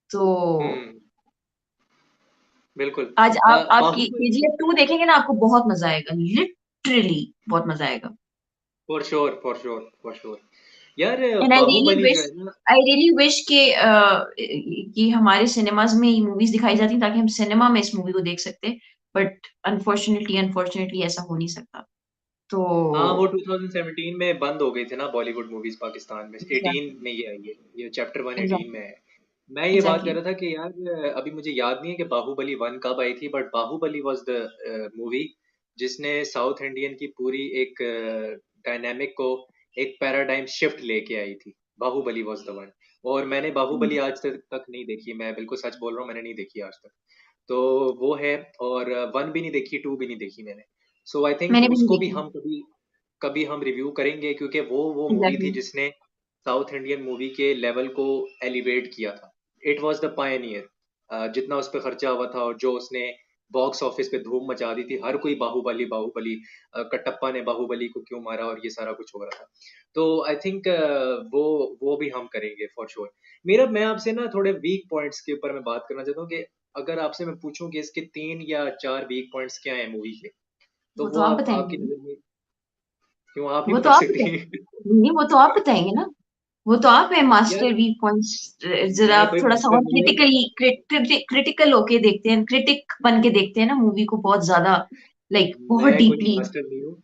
[SPEAKER 2] तो
[SPEAKER 1] हम्म। बिल्कुल।
[SPEAKER 2] आज आप
[SPEAKER 1] बाहुबली।
[SPEAKER 2] केजीएफ 2 देखेंगे ना, आपको बहुत मजा आएगा, लिटरली बहुत मजा आएगा।
[SPEAKER 1] For sure, for sure, for sure. यार,
[SPEAKER 2] एंड
[SPEAKER 1] बाहुबली जो है ना।
[SPEAKER 2] आई रियली विश कि हमारे सिनेमाज में ये मूवीज दिखाई जाती ताकि हम सिनेमा में इस मूवी को देख सकते। बट अनफॉर्चुनेटली ऐसा हो नहीं सकता। तो
[SPEAKER 1] हाँ, वो 2017 में बंद हो गई थी ना बॉलीवुड मूवीज पाकिस्तान में, 18
[SPEAKER 2] एग्जैक्टली,
[SPEAKER 1] में ये आई है, ये चैप्टर 118 में
[SPEAKER 2] एग्जैक्टली,
[SPEAKER 1] है। मैं ये बात कर
[SPEAKER 2] एग्जैक्टली।
[SPEAKER 1] रहा था कि यार, अभी मुझे याद नहीं है कि बाहुबली 1 कब आई थी, but Baahubali was the movie जिसने साउथ इंडियन की पूरी एक डायनेमिक को एक पैराडाइम शिफ्ट लेके आई थी। Baahubali was the one. और मैंने बाहुबली आज तक नहीं देखी, मैं बिल्कुल सच बोल रहा हूँ, मैंने नहीं देखी आज तक। तो वो है। और 1 भी नहीं देखी, 2 भी नहीं देखी मैंने। सो आई थिंक
[SPEAKER 2] मैंने भी नहीं
[SPEAKER 1] उसको भी
[SPEAKER 2] देखी।
[SPEAKER 1] हम कभी कभी हम रिव्यू करेंगे, क्योंकि वो मूवी थी
[SPEAKER 2] एग्जैक्टली।
[SPEAKER 1] जिसने साउथ इंडियन मूवी के लेवल को एलिवेट किया था। It was the Pioneer. जितना उस पर खर्चा हुआ था और जो उसने बॉक्स ऑफिस पे धूम मचा दी थी, हर कोई बाहुबली बाहुबली, कटप्पा ने बाहुबली को क्यों मारा, और ये सारा कुछ हो रहा था। तो आई थिंक वो भी हम करेंगे फॉर श्योर। मेरा मैं आपसे ना थोड़े वीक पॉइंट्स के ऊपर मैं बात करना चाहता हूँ कि अगर आपसे मैं पूछूं कि इसके 3 या 4 वीक पॉइंट्स क्या है मूवी के, तो
[SPEAKER 2] वो तो
[SPEAKER 1] वो
[SPEAKER 2] आप
[SPEAKER 1] आप आपकी
[SPEAKER 2] बताएंगे।
[SPEAKER 1] नजर में क्यों, आप ही
[SPEAKER 2] वो तो
[SPEAKER 1] बता
[SPEAKER 2] आप
[SPEAKER 1] सकती हैं?
[SPEAKER 2] बताएंगे, नहीं वो तो आप बताएंगे ना। वो तो आप है
[SPEAKER 1] यार,
[SPEAKER 2] मास्टर वीक पॉइंट्स। जरा
[SPEAKER 1] मैं
[SPEAKER 2] आप
[SPEAKER 1] कोई
[SPEAKER 2] थोड़ा सा
[SPEAKER 1] मास्टर
[SPEAKER 2] और
[SPEAKER 1] नहीं हूँ।
[SPEAKER 2] क्रिटिकल होके देखते हैं, क्रिटिक बन के देखते हैं ना मूवी को बहुत ज्यादा, लाइक बहुत
[SPEAKER 1] मैं कोई
[SPEAKER 2] डीपली।
[SPEAKER 1] मास्टर नहीं हूँ।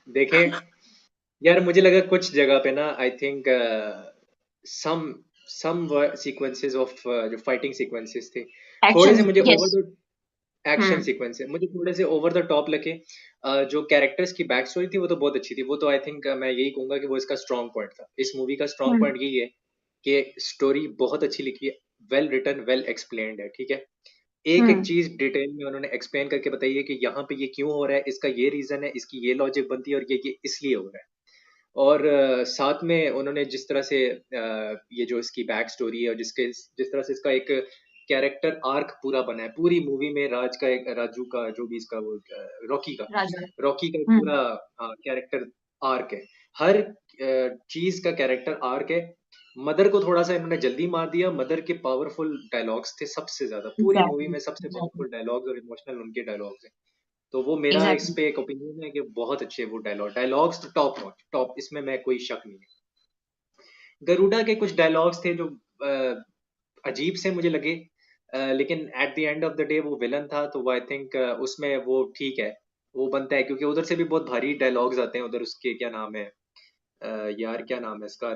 [SPEAKER 1] देखें, यार मुझे लगा कुछ जगह पे ना, I think some some sequences of जो फाइटिंग सीक्वेंसेस थे, थोड़े
[SPEAKER 2] एक्शन,
[SPEAKER 1] से मुझे over
[SPEAKER 2] yes.
[SPEAKER 1] The action
[SPEAKER 2] hmm,
[SPEAKER 1] sequence है, मुझे थोड़े से ओवर द टॉप लगे। जो कैरेक्टर्स की बैक स्टोरी थी वो तो बहुत अच्छी थी, वो तो आई थिंक मैं यही कहूंगा कि वो इसका स्ट्रॉन्ग पॉइंट था। इस मूवी का स्ट्रॉन्ग
[SPEAKER 2] हम्म,
[SPEAKER 1] पॉइंट यही है कि स्टोरी बहुत अच्छी लिखी है, वेल रिटन, वेल एक्सप्लेन्ड है, ठीक है। एक एक
[SPEAKER 2] हम्म।
[SPEAKER 1] चीज डिटेल में उन्होंने एक्सप्लेन करके बताई है कि यहाँ पे ये क्यों हो रहा है, इसका ये रीजन है, इसकी ये लॉजिक बनती है, और ये इसलिए हो रहा है। और साथ में उन्होंने जिस तरह से ये जो इसकी बैक स्टोरी है, और जिस तरह से इसका एक कैरेक्टर आर्क पूरा बना है पूरी मूवी में, राजू का जो भी इसका वो
[SPEAKER 2] राजा।
[SPEAKER 1] रॉकी का एक
[SPEAKER 2] हम्म,
[SPEAKER 1] पूरा कैरेक्टर आर्क है। हर चीज का कैरेक्टर आर्क है। मदर को थोड़ा सा इन्होंने जल्दी मार दिया। मदर के पावरफुल डायलॉग्स थे सबसे ज्यादा, पूरी मूवी
[SPEAKER 2] एग्जैक्टली,
[SPEAKER 1] में सबसे
[SPEAKER 2] एग्जैक्टली,
[SPEAKER 1] पावरफुल डायलॉग्स और इमोशनल उनके डायलॉग्स हैं। तो वो मेरा इस
[SPEAKER 2] एग्जैक्टली।
[SPEAKER 1] पे एक ओपिनियन है कि बहुत अच्छे वो डायलॉग्स तो टॉप नॉच, टॉप, इसमें मैं कोई शक नहीं है। गरुड़ा के कुछ डायलॉग्स थे जो अजीब से मुझे लगे, लेकिन at the end of the day वो विलन था, तो वो आई थिंक उसमें वो ठीक है, वो बनता है, क्योंकि उधर से भी बहुत भारी डायलॉग्स आते हैं उधर, उसके क्या नाम है, यार क्या नाम है इसका,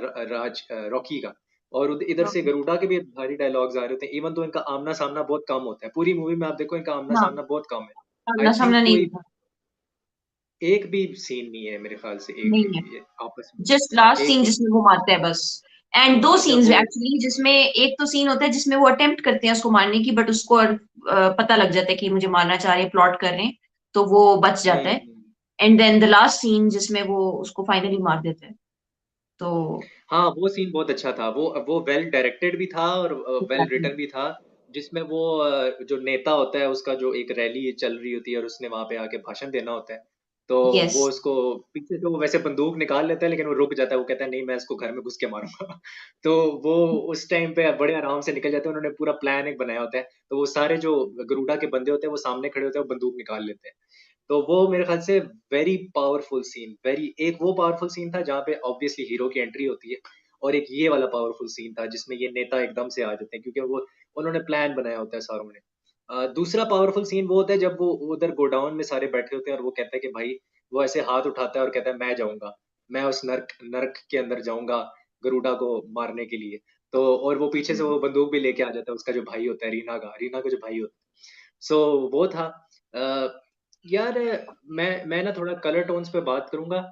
[SPEAKER 1] रॉकी का। और इधर से गरुड़ा के भी भारी डायलॉग्स आ रहे होते हैं, इवन तो इनका आमना सामना बहुत कम होता है पूरी मूवी में, आप देखो इनका आमना
[SPEAKER 2] हाँ,
[SPEAKER 1] सामना बहुत कम है। आई
[SPEAKER 2] आमना सामना
[SPEAKER 1] थिंक
[SPEAKER 2] नहीं
[SPEAKER 1] कोई
[SPEAKER 2] दिखा।
[SPEAKER 1] एक भी सीन नहीं है मेरे ख्याल से, एक भी
[SPEAKER 2] नहीं है,
[SPEAKER 1] ये आपस में।
[SPEAKER 2] जस्ट लास्ट
[SPEAKER 1] एक
[SPEAKER 2] सीन
[SPEAKER 1] भी।
[SPEAKER 2] जिसमें वो मारता है बस। एंड दो
[SPEAKER 1] हाँ जब
[SPEAKER 2] सीन्स
[SPEAKER 1] वो।
[SPEAKER 2] एक्चुअली, जिसमें एक तो सीन होता है जिसमें वो अटेम्प्ट करते हैं उसको मारने की, बट उसको पता लग जाता है कि मुझे मारना चाह रहे हैं, प्लॉट कर रहे हैं, तो वो बच जाता है।
[SPEAKER 1] Hmm.
[SPEAKER 2] And then the last scene जिसमें वो उसको फाइनली मार देते हैं। तो
[SPEAKER 1] हाँ वो सीन बहुत अच्छा था, वो वेल डायरेक्टेड भी था और वेल
[SPEAKER 2] एग्जैक्टली।
[SPEAKER 1] रिटन भी था। जिसमें वो जो नेता होता है उसका जो एक रैली चल रही होती है और उसने वहां पे आके भाषण देना होता है। तो
[SPEAKER 2] यस।
[SPEAKER 1] वो उसको पीछे से वो वैसे बंदूक निकाल लेता है लेकिन वो रुक जाता है, वो कहता है नहीं मैं इसको घर में घुस के मारूंगा। तो वो उस टाइम पे बड़े आराम से निकल जाते हैं, उन्होंने पूरा प्लान एक बनाया होता है। तो वो सारे जो गरुड़ा के बंदे होते हैं वो सामने खड़े होते हैं, वो बंदूक निकाल लेते हैं। तो वो मेरे ख्याल से वेरी पावरफुल सीन, वेरी एक वो पावरफुल सीन था जहाँ पे ऑब्वियसली हीरो की एंट्री होती है। और एक ये वाला पावरफुल सीन था जिसमें ये नेता एकदम से आ जाते हैं क्योंकि वो उन्होंने प्लान बनाया होता है सारों ने। दूसरा पावरफुल सीन वो होता है जब वो उधर गोडाउन में सारे बैठे होते हैं और वो कहता है कि भाई, वो ऐसे हाथ उठाता है और कहता है मैं जाऊंगा, मैं उस नर्क नर्क के अंदर जाऊंगा गरुड़ा को मारने के लिए। तो और वो पीछे से वो बंदूक भी लेके आ जाता है, उसका जो भाई होता है रीना का जो भाई होता है। सो वो था। अ, यार मैं ना थोड़ा कलर टोन्स पे बात करूंगा।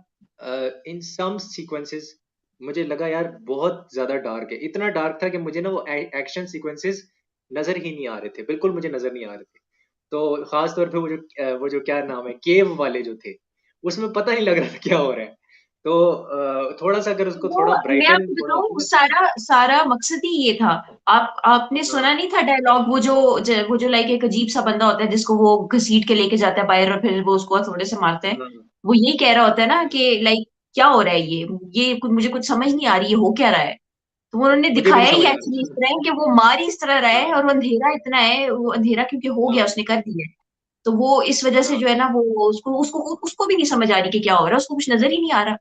[SPEAKER 1] इन सम सीक्वेंसेस मुझे लगा यार बहुत ज्यादा डार्क है, इतना डार्क था कि मुझे ना वो एक्शन सीक्वेंसेस नजर ही नहीं आ रहे थे, बिल्कुल मुझे नजर नहीं आ रहे थे। तो खास तौर पे वो जो क्या नाम है, केव वाले जो थे, उसमें पता नहीं लग रहा था क्या हो रहा है। तो थोड़ा सा अगर उसको
[SPEAKER 2] वो
[SPEAKER 1] थोड़ा
[SPEAKER 2] मैं
[SPEAKER 1] ब्राइटन
[SPEAKER 2] आपको
[SPEAKER 1] थोड़ा
[SPEAKER 2] बताऊं,
[SPEAKER 1] होता ना।
[SPEAKER 2] सारा सारा मकसद ही ये था। आपने सुना
[SPEAKER 1] हाँ
[SPEAKER 2] नहीं था डायलॉग, वो जो लाइक एक अजीब सा बंदा होता है जिसको वो घसीट के लेके जाता है बाहर और फिर वो उसको थोड़े से मारता है।
[SPEAKER 1] हाँ।
[SPEAKER 2] वो यही कह रहा होता है ना
[SPEAKER 1] हम्म,
[SPEAKER 2] कि लाइक क्या हो रहा है ये कुछ मुझे कुछ समझ नहीं आ रही है, हो क्या रहा है। तो वो उन्होंने
[SPEAKER 1] मुझे भी नहीं
[SPEAKER 2] दिखाया ही
[SPEAKER 1] समझ आ
[SPEAKER 2] एक्चुअली इस
[SPEAKER 1] रहा।
[SPEAKER 2] तरह है कि वो मार ही इस तरह रहा है,
[SPEAKER 1] हाँ
[SPEAKER 2] और वो अंधेरा इतना है, वो अंधेरा क्योंकि हो गया,
[SPEAKER 1] हाँ
[SPEAKER 2] उसने कर दिया है। तो वो इस वजह से
[SPEAKER 1] हाँ।
[SPEAKER 2] जो है ना, वो उसको उसको उसको भी नहीं समझ आ रही कि क्या हो रहा है, उसको कुछ नजर ही नहीं आ रहा।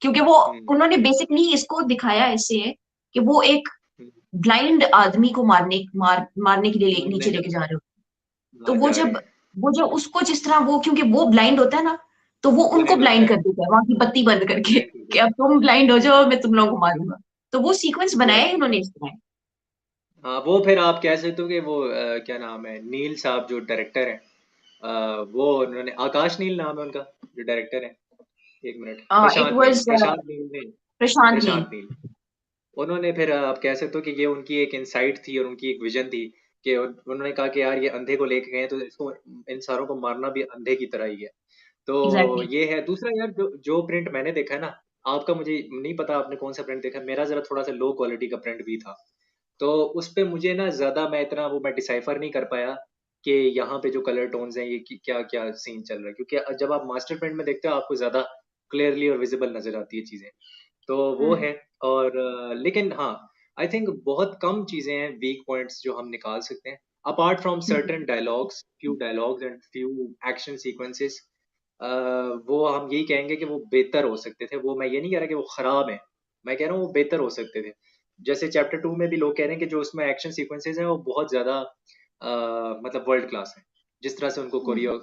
[SPEAKER 2] क्योंकि वो
[SPEAKER 1] हम्म
[SPEAKER 2] उन्होंने बेसिकली इसको दिखाया ऐसे है कि वो एक
[SPEAKER 1] हम्म।
[SPEAKER 2] ब्लाइंड आदमी को मारने के लिए
[SPEAKER 1] मारने
[SPEAKER 2] नीचे
[SPEAKER 1] जा
[SPEAKER 2] लेके जा रहे हो। तो
[SPEAKER 1] मार जा रहे हैं।
[SPEAKER 2] वो जब उसको जिस तरह वो, क्योंकि वो ब्लाइंड होता है ना, तो वो उनको
[SPEAKER 1] ब्लाइंड होता
[SPEAKER 2] ब्लाइंड
[SPEAKER 1] है।
[SPEAKER 2] कर देता है वहां की बत्ती बंद करके
[SPEAKER 1] ब्लाइंड कर
[SPEAKER 2] कि
[SPEAKER 1] देता
[SPEAKER 2] अब तुम ब्लाइंड हो जाओ, मैं तुम लोगों को मारूंगा। तो वो सीक्वेंस
[SPEAKER 1] है।
[SPEAKER 2] बनाया है
[SPEAKER 1] एग्जैक्टली।
[SPEAKER 2] उन्होंने इस तरह।
[SPEAKER 1] हाँ वो फिर आप कह सकते हो कि वो क्या नाम है, नील साहब जो डायरेक्टर है, वो उन्होंने आकाश नील नाम है उनका जो डायरेक्टर है। एक minute,
[SPEAKER 2] it
[SPEAKER 1] Prashanth Neel,
[SPEAKER 2] was
[SPEAKER 1] Prashanth Neel नहीं,
[SPEAKER 2] प्रशांत नील।
[SPEAKER 1] प्रशांत नील। उन्होंने फिर आप कह सकते हो कि ये उनकी एक इनसाइट थी और उनकी एक विजन थी कि उन्होंने कहा कि यार ये अंधे को लेके गए हैं, तो इसको इन सारों को मारना भी अंधे की तरह ही है। तो
[SPEAKER 2] एग्जैक्टली।
[SPEAKER 1] ये है। दूसरा यार जो प्रिंट मैंने देखा है ना, आपका मुझे नहीं पता आपने कौन सा प्रिंट देखा है, मेरा जरा थोड़ा सा लो क्वालिटी का प्रिंट भी था। तो उस पे मुझे ना ज्यादा मैं इतना वो मैं डिसाइफर नहीं कर पाया कि यहाँ पे जो कलर टोन्स हैं ये क्या क्या सीन चल रहा है, क्योंकि जब आप मास्टर प्रिंट में देखते हो आपको ज्यादा क्लियरली और विजिबल नजर आती है चीजें। तो वो
[SPEAKER 2] हम्म
[SPEAKER 1] है। और लेकिन हाँ, आई थिंक बहुत कम चीजें हैं वीक पॉइंट्स जो हम निकाल सकते हैं, apart from certain dialogues, few dialogues and few action sequences. वो हम यही कहेंगे कि वो बेहतर हो सकते थे। वो मैं ये नहीं कह रहा कि वो खराब है, मैं कह रहा हूँ वो बेहतर हो सकते थे। जैसे चैप्टर 2 में भी लोग कह रहे हैं कि जो उसमें एक्शन सीक्वेंसेस हैं वो बहुत ज्यादा मतलब वर्ल्ड क्लास है, जिस तरह से उनको
[SPEAKER 2] हम्म।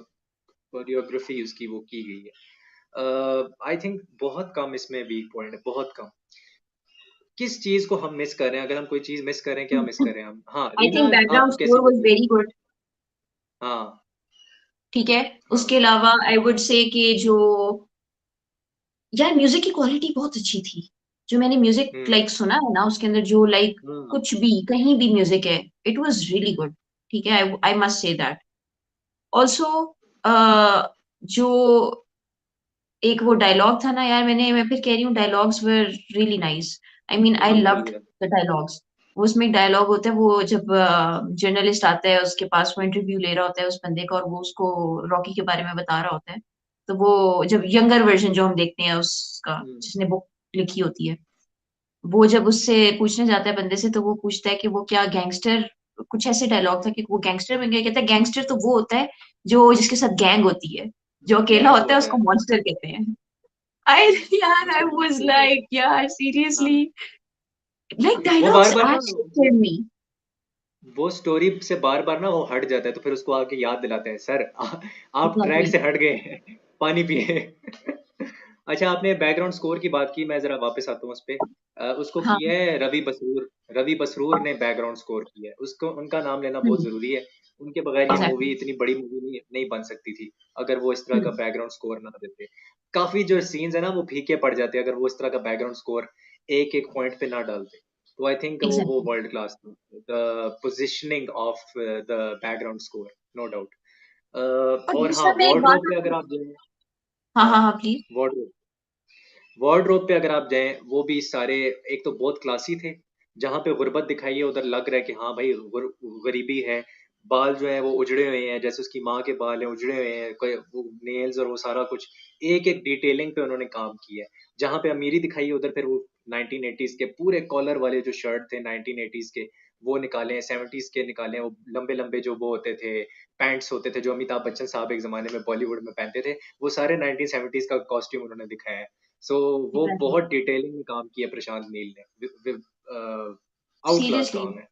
[SPEAKER 1] कोरियोग्राफी उसकी वो की गई है। आई थिंक बहुत कम इसमें वीक पॉइंट है, बहुत कम। किस चीज को हम मिस कर रहे हैं, अगर हम कोई चीज मिस कर रहे हैं, क्या मिस कर रहे हैं हम? हाँ
[SPEAKER 2] आई
[SPEAKER 1] रीना,
[SPEAKER 2] थिंक बैकग्राउंड
[SPEAKER 1] आप कैसी
[SPEAKER 2] स्कोर वाज
[SPEAKER 1] लगी?
[SPEAKER 2] Very good.
[SPEAKER 1] हाँ
[SPEAKER 2] ठीक है।
[SPEAKER 1] हाँ।
[SPEAKER 2] उसके अलावा आई वुड से कि जो यार म्यूजिक की क्वालिटी बहुत अच्छी थी। जो मैंने म्यूजिक
[SPEAKER 1] हम्म
[SPEAKER 2] लाइक सुना है ना, उसके अंदर जो लाइक
[SPEAKER 1] हम्म
[SPEAKER 2] कुछ भी कहीं भी म्यूजिक है, इट वाज रियली गुड। ठीक है, I I must say that. Also जो एक वो डायलॉग था ना यार, मैं फिर कह रही हूँ dialogues were really nice. I mean आई
[SPEAKER 1] बहुत
[SPEAKER 2] लव्ड
[SPEAKER 1] बढ़िया।
[SPEAKER 2] The dialogues. वो उसमें एक डायलॉग होता है, वो जब जर्नलिस्ट आता है उसके पास, वो इंटरव्यू ले रहा होता है उस बंदे का, और वो उसको रॉकी के बारे में बता रहा होता है। तो वो जब यंगर वर्जन जो हम देखते हैं उसका,
[SPEAKER 1] हम्म
[SPEAKER 2] जिसने बुक लिखी होती है, वो जब उससे पूछने जाता है बंदे से, तो वो पूछता है कि वो क्या गैंगस्टर, कुछ ऐसे डायलॉग था कि वो गैंगस्टर बन गया। कहता है गैंगस्टर तो वो होता है जो जिसके साथ गैंग होती है, जो अकेला
[SPEAKER 1] गैंग
[SPEAKER 2] होता है
[SPEAKER 1] होता
[SPEAKER 2] उसको
[SPEAKER 1] है।
[SPEAKER 2] मॉन्स्टर कहते हैं। आई यार आई
[SPEAKER 1] उसको
[SPEAKER 2] वाज
[SPEAKER 1] मॉन्स्टर कहते
[SPEAKER 2] लाइक
[SPEAKER 1] हैं।
[SPEAKER 2] यार
[SPEAKER 1] हाँ
[SPEAKER 2] सीरियसली, लाइक
[SPEAKER 1] वो बार
[SPEAKER 2] डायलॉग्स
[SPEAKER 1] बार ना,
[SPEAKER 2] एक्चुअली किल मी।
[SPEAKER 1] वो स्टोरी से बार बार ना वो हट जाता है तो फिर उसको आके याद दिलाते हैं, सर आप ट्रैक
[SPEAKER 2] एग्जैक्टली।
[SPEAKER 1] से हट गए हैं, पानी पिए। अच्छा आपने बैकग्राउंड स्कोर की बात की, मैं जरा वापस आता हूँ उस पे। उसको
[SPEAKER 2] हाँ।
[SPEAKER 1] किया है रवि बसरूर। रवि बसरूर ने बैकग्राउंड स्कोर किया है, उसको उनका नाम लेना बहुत
[SPEAKER 2] हम्म।
[SPEAKER 1] जरूरी है। उनके बगैर ये मूवी
[SPEAKER 2] एग्जैक्टली।
[SPEAKER 1] इतनी बड़ी मूवी नहीं बन सकती थी, अगर वो इस तरह का बैकग्राउंड स्कोर ना देते। काफी जो सीन्स है ना वो फीके पड़ जाते अगर वो इस तरह का बैकग्राउंड स्कोर एक एक पॉइंट पे ना डालते। तो आई थिंक वो
[SPEAKER 2] एग्जैक्टली।
[SPEAKER 1] वर्ल्ड क्लास था, the positioning of the background score, no doubt.
[SPEAKER 2] और
[SPEAKER 1] और हाँ,
[SPEAKER 2] दूसरा मैं एक बात
[SPEAKER 1] वार्डरोब पे अगर
[SPEAKER 2] आपको।
[SPEAKER 1] आप जाए।
[SPEAKER 2] हाँ
[SPEAKER 1] हाँ,
[SPEAKER 2] हाँ हाँ प्लीज।
[SPEAKER 1] वार्डरोब वार्डरोब पे अगर आप जाएं, वो भी सारे एक तो बहुत क्लासी थे। जहाँ पे गुर्बत दिखाई है उधर लग रहा है कि हाँ भाई गरीबी है। बाल जो है वो उजड़े हुए हैं, जैसे उसकी माँ के बाल हैं उजड़े हुए हैं, कोई वो नेल्स और वो सारा कुछ एक एक डिटेलिंग पे उन्होंने काम किया है। जहाँ पे अमीरी दिखाई है उधर फिर वो 1980s के पूरे कॉलर वाले जो शर्ट थे 1980s के, वो निकाले हैं, 70s के निकाले हैं, वो लंबे लंबे जो वो होते थे पैंट्स होते थे जो अमिताभ बच्चन साहब एक जमाने में बॉलीवुड में पहनते थे, वो सारे 1970s का कॉस्ट्यूम उन्होंने दिखाया है। सो वो
[SPEAKER 2] एग्जैक्टली।
[SPEAKER 1] बहुत डिटेलिंग में काम किया प्रशांत नील ने, आउट क्लास
[SPEAKER 2] सीरियसली।
[SPEAKER 1] काम है।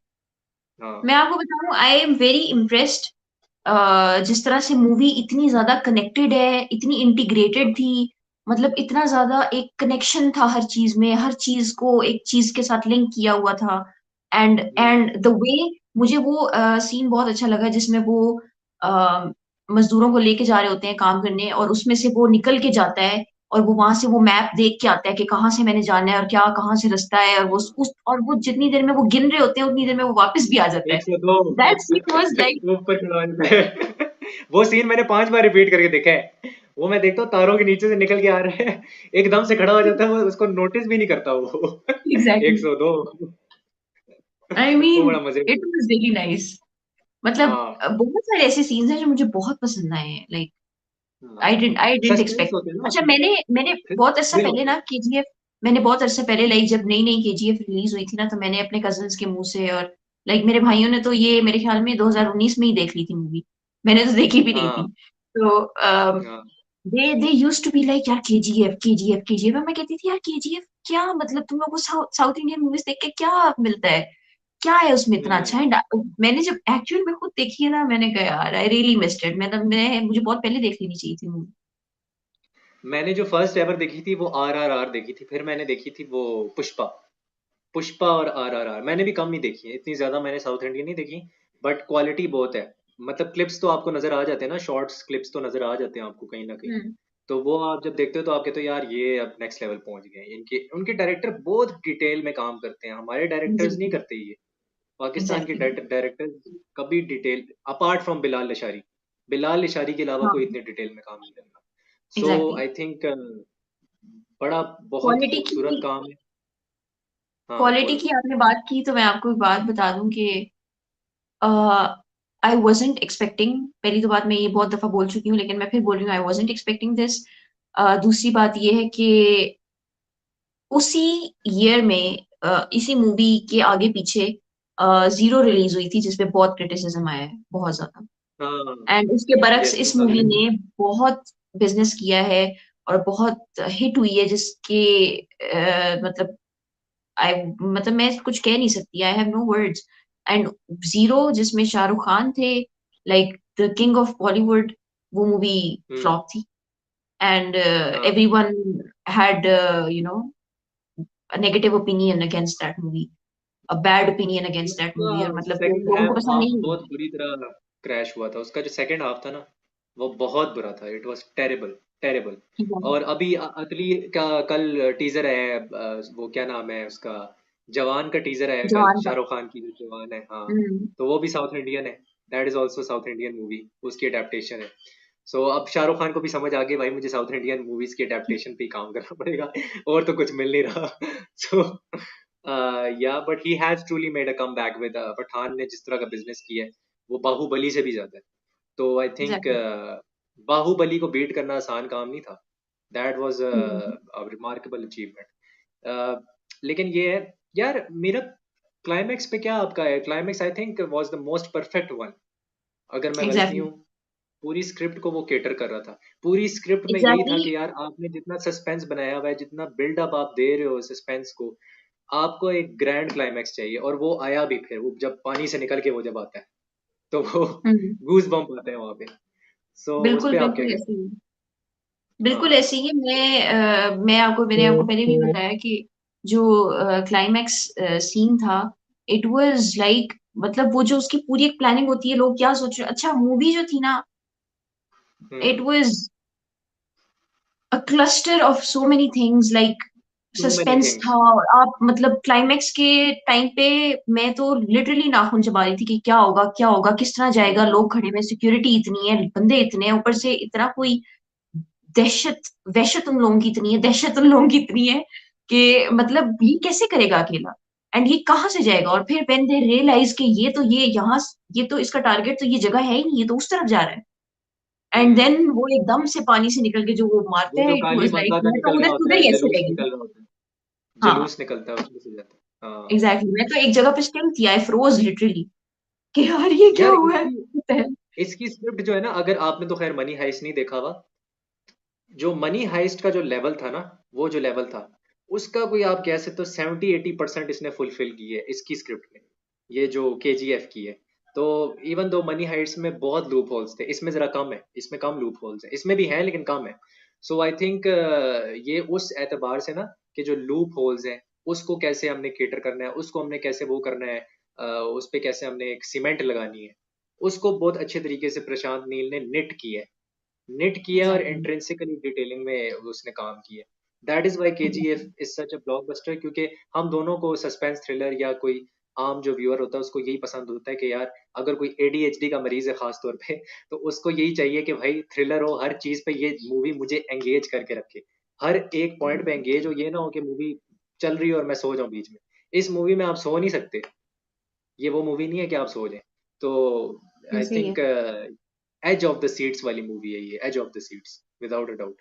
[SPEAKER 1] हाँ।
[SPEAKER 2] मैं आपको बताऊं, आई एम वेरी इम्प्रेस्ड। जिस तरह से मूवी इतनी ज्यादा कनेक्टेड है, इतनी इंटीग्रेटेड
[SPEAKER 1] हाँ।
[SPEAKER 2] थी। मतलब इतना ज्यादा एक कनेक्शन था हर चीज में, हर चीज को एक चीज के साथ लिंक किया हुआ था। And
[SPEAKER 1] hmm.
[SPEAKER 2] And the way, मुझे वो सीन बहुत अच्छा लगा जिसमें वो अ, मजदूरों को लेके जा रहे होते हैं काम करने, और उसमें से वो निकल के जाता है, और वो वहां से वो मैप देख के आता है कि कहाँ से मैंने जाना है और क्या कहाँ से रास्ता है, और वो
[SPEAKER 1] हाँ।
[SPEAKER 2] उस और वो जितनी देर में वो गिन रहे होते हैं उतनी देर में वो वापस भी आ जाता है।
[SPEAKER 1] 102।
[SPEAKER 2] That scene was like.
[SPEAKER 1] वो ऊपर खड़ा होता है। वो सीन मैंने 5 बार रिपीट करके देखा है। वो मैं देखता हूँ तारों के नीचे से निकल के आ रहा है, एकदम से खड़ा हो जाता है, वो उसको नोटिस भी नहीं करता वो।
[SPEAKER 2] एग्जैक्टली।
[SPEAKER 1] 102।
[SPEAKER 2] आई
[SPEAKER 1] वो
[SPEAKER 2] मीन,
[SPEAKER 1] बड़ा मजे
[SPEAKER 2] इट
[SPEAKER 1] में।
[SPEAKER 2] Was really nice. मतलब
[SPEAKER 1] हाँ।
[SPEAKER 2] बहुत सारे ऐसे सीन्स हैं जो मुझे बहुत पसंद आए हैं, लाइक
[SPEAKER 1] हाँ।
[SPEAKER 2] I didn't
[SPEAKER 1] suspense
[SPEAKER 2] expect.
[SPEAKER 1] होते हैं ना
[SPEAKER 2] अच्छा,
[SPEAKER 1] उसमें,
[SPEAKER 2] मैंने बहुत अरसा
[SPEAKER 1] थ्रिल
[SPEAKER 2] पहले
[SPEAKER 1] होता है।
[SPEAKER 2] ना केजीएफ, मैंने बहुत अरसा पहले, लाइक जब नई नई केजीएफ रिलीज हुई थी ना, तो मैंने अपने कजन्स के मुंह से, और लाइक मेरे भाइयों ने तो ये मेरे ख्याल में 2019 में ही देख ली थी मूवी। मैंने तो देखी भी नहीं
[SPEAKER 1] हाँ।
[SPEAKER 2] थी। तो
[SPEAKER 1] हाँ।
[SPEAKER 2] They used to be like, यार केजीएफ केजीएफ केजीएफ, मैं कहती थी यार केजीएफ क्या, मतलब तुम लोगों को साउथ इंडियन मूवीज देख के क्या मिलता है, क्या है उसमें इतना
[SPEAKER 1] हम्म।
[SPEAKER 2] अच्छा है। मैंने जब एक्चुअल में खुद देखी है ना, मैंने कहा यार आई रियली मिस्ड इट, मतलब मैं मुझे बहुत पहले देख लेनी चाहिए थी मूवी।
[SPEAKER 1] मैंने जो फर्स्ट एवर देखी थी वो RRR देखी थी, फिर मैंने देखी थी वो पुष्पा। पुष्पा और RRR मैंने भी कम ही देखी है, इतनी ज्यादा मैंने साउथ इंडियन नहीं देखी। बट क्वालिटी बहुत है। मतलब क्लिप्स तो आपको नजर आ जाते हैं ना, शॉर्ट्स क्लिप्स तो नजर आ जाते हैं आपको कहीं ना कहीं।
[SPEAKER 2] हम्म।
[SPEAKER 1] तो वो आप जब देखते हो तो आप कहते हो यार ये अब नेक्स्ट लेवल पहुंच गए हैं। इनके उनके डायरेक्टर बहुत डिटेल में काम करते हैं, हमारे डायरेक्टर्स नहीं
[SPEAKER 2] एग्जैक्टली।
[SPEAKER 1] करते ये। पाकिस्तान के
[SPEAKER 2] एग्जैक्टली।
[SPEAKER 1] डायरेक्टर्स कभी detail, apart from Bilal Lashari, Bilal Lashari के अलावा कोई
[SPEAKER 2] हाँ।
[SPEAKER 1] इतने डिटेल में काम नहीं करता। So
[SPEAKER 2] exactly.
[SPEAKER 1] आई थिंक बड़ा बहुत
[SPEAKER 2] क्वालिटी
[SPEAKER 1] खूबसूरत
[SPEAKER 2] की
[SPEAKER 1] काम है। हाँ
[SPEAKER 2] क्वालिटी
[SPEAKER 1] बोलो।
[SPEAKER 2] की आपने बात की, तो मैं आपको एक बात बता दूं कि आई वॉजेंट एक्सपेक्टिंग। पहली तो बात मैं ये बहुत दफा बोल चुकी हूँ, लेकिन मैं फिर बोल रही हूँ, आई वॉजेंट एक्सपेक्टिंग दिस। दूसरी बात ये है कि उसी ईयर में, इसी मूवी के आगे पीछे जीरो रिलीज हुई थी, जिसपे बहुत क्रिटिसिज्म आया है, बहुत ज्यादा।
[SPEAKER 1] हाँ।
[SPEAKER 2] एंड उसके बरक्स
[SPEAKER 1] यस,
[SPEAKER 2] इस मूवी
[SPEAKER 1] 2018।
[SPEAKER 2] ने बहुत बिजनेस किया है, और बहुत हिट हुई है, जिसके मतलब आई मतलब मैं कुछ कह नहीं सकती, I have no words. And zero, जिसमें शाहरुख खान थे, like the king of Bollywood, वो मूवी
[SPEAKER 1] हम्म।
[SPEAKER 2] फ्लॉप थी। एंड
[SPEAKER 1] हाँ।
[SPEAKER 2] Everyone had you know a negative opinion against that movie, a bad opinion against that
[SPEAKER 1] उसका
[SPEAKER 2] movie, और मतलब
[SPEAKER 1] सेकंड
[SPEAKER 2] लोगों को
[SPEAKER 1] हाफ
[SPEAKER 2] पसंद
[SPEAKER 1] हाफ
[SPEAKER 2] नहीं
[SPEAKER 1] बहुत
[SPEAKER 2] हुई।
[SPEAKER 1] बुरी तरह क्रैश हुआ था, उसका जो सेकंड हाफ था ना वो बहुत बुरा था, इट वाज टेरेबल, टेरेबल। और अभी अतली का कल टीजर है, वो क्या नाम है उसका, जवान का टीजर है कल,
[SPEAKER 2] जवान का।
[SPEAKER 1] शाहरुख खान की जो जवान है, हाँ।
[SPEAKER 2] हम्म।
[SPEAKER 1] तो वो भी साउथ इंडियन है, that is also south Indian movie, उसकी अडेप्टेशन है। सो अब शाहरुख खान को भी समझ आ गई भाई मुझे साउथ इंडियन मूवीज की अडेप्टेशन पे ही काम करना पड़ेगा, और तो कुछ मिल नहीं रहा। So yeah but he has truly made a comeback with Pathaan ने जिस तरह का बिजनेस किया है, वो बाहुबली से भी ज्यादा है। तो आई थिंक
[SPEAKER 2] एग्जैक्टली।
[SPEAKER 1] बाहुबली को बीट करना आसान काम नहीं था। That was
[SPEAKER 2] hmm.
[SPEAKER 1] A remarkable achievement. लेकिन ये है यार, मेरा क्लाइमैक्स पे क्या आपका है, climax I think was the most perfect one, अगर मैं गलत नहीं
[SPEAKER 2] एग्जैक्टली।
[SPEAKER 1] हूँ। पूरी स्क्रिप्ट को वो केटर कर रहा था। पूरी स्क्रिप्ट में यही था
[SPEAKER 2] एग्जैक्टली।
[SPEAKER 1] कि यार आपने जितना सस्पेंस बनाया हुआ है, जितना बिल्डअप आप दे रहे हो सस्पेंस को, आपको एक ग्रैंड क्लाइमैक्स चाहिए, और वो आया भी फिर, वो जब पानी से निकल के वो जब आता है तो वो
[SPEAKER 2] हम्म।
[SPEAKER 1] गूज बम्प आते हैं वहां पे। सो उस
[SPEAKER 2] बिल्कुल
[SPEAKER 1] पे आप क्या
[SPEAKER 2] बिल्कुल
[SPEAKER 1] कहते
[SPEAKER 2] ऐसे
[SPEAKER 1] हैं?
[SPEAKER 2] ही। बिल्कुल
[SPEAKER 1] हाँ।
[SPEAKER 2] ऐसे ही है। मैंने आपको पहले भी बताया कि जो क्लाइमैक्स सीन था, इट वाज लाइक मतलब वो जो उसकी पूरी एक प्लानिंग होती है, लोग क्या सोच रहे, अच्छा मूवी जो थी ना, it
[SPEAKER 1] hmm.
[SPEAKER 2] Was a cluster of so many things, like
[SPEAKER 1] too many
[SPEAKER 2] suspense
[SPEAKER 1] things.
[SPEAKER 2] था। और आप मतलब क्लाइमेक्स के टाइम पे मैं तो लिटरली नाखून चबा रही थी कि क्या होगा, क्या होगा, किस तरह जाएगा, लोग खड़े में, सिक्योरिटी इतनी है, बंदे इतने हैं, ऊपर से इतना कोई दहशत, वहशत उन लोगों की इतनी है, दहशत उन लोगों की इतनी है कि मतलब ये कैसे करेगा अकेला, एंड ये कहाँ से जाएगा। और फिर व्हेन दे रियलाइज कि ये तो ये यहाँ, ये तो इसका टारगेट तो ये जगह है ही नहीं, ये तो उस तरफ जा रहा है। And
[SPEAKER 1] hmm.
[SPEAKER 2] देन वो एकदम से पानी से निकल के जो वो मारते
[SPEAKER 1] वो जो
[SPEAKER 2] हैं, इट
[SPEAKER 1] काली
[SPEAKER 2] वाज लाइक
[SPEAKER 1] माता का
[SPEAKER 2] मैं तो
[SPEAKER 1] निकल रहा
[SPEAKER 2] उधर
[SPEAKER 1] होता
[SPEAKER 2] उधर
[SPEAKER 1] है,
[SPEAKER 2] ही ऐसे
[SPEAKER 1] जलूस
[SPEAKER 2] रह गई।
[SPEAKER 1] निकल रहा होता है,
[SPEAKER 2] हाँ,
[SPEAKER 1] जलूस निकलता है उसमें से जाता है। हाँ।
[SPEAKER 2] एग्जैक्टली मैं तो एक जगह पे स्टिल थी, आई फ्रोज लिटरली कि यार ये क्या
[SPEAKER 1] यार
[SPEAKER 2] हुआ है,
[SPEAKER 1] इसकी
[SPEAKER 2] What the hell?
[SPEAKER 1] इसकी स्क्रिप्ट जो है ना, अगर आपने तो खैर मनी हाइस्ट नहीं देखा हुआ, जो मनी हाइस्ट का जो लेवल था ना, वो जो लेवल था, उसका कोई आप कह सकते हो 70-80% इसने फुलफिल की है इसकी स्क्रिप्ट ने, ये जो केजीएफ की है। तो इवन दो मनी हाइट्स में बहुत लूप होल्स थे, इसमें जरा कम है, इसमें कम लूप होल्स है, इसमें भी है लेकिन कम है। सो आई थिंक ये उस एतबार से ना, कि जो लूप होल्स हैं उसको कैसे हमने केटर करना है, उसको हमने कैसे वो करना है, उस पे कैसे हमने एक सीमेंट लगानी है, उसको बहुत अच्छे तरीके से प्रशांत नील ने निट किया और
[SPEAKER 2] एग्जैक्टली,
[SPEAKER 1] इंट्रिंसिकली डिटेलिंग में उसने काम किया। That is why KGF
[SPEAKER 2] exactly,
[SPEAKER 1] is such a blockbuster, क्योंकि हम दोनों को सस्पेंस थ्रिलर या कोई आम जो व्यूअर होता है उसको यही पसंद होता है कि यार अगर कोई एडीएचडी का मरीज है खास तौर पे, तो उसको यही चाहिए कि भाई थ्रिलर हो हर चीज पे, ये मूवी मुझे एंगेज करके रखे, हर एक पॉइंट पे एंगेज हो, ये ना हो कि मूवी चल रही है और मैं सो जाऊं बीच में। इस मूवी में आप सो नहीं सकते, ये वो मूवी नहीं है कि आप सो जाएं। तो आई
[SPEAKER 2] सही है।
[SPEAKER 1] Think edge of the seats वाली मूवी है ये, edge of the seats without a doubt.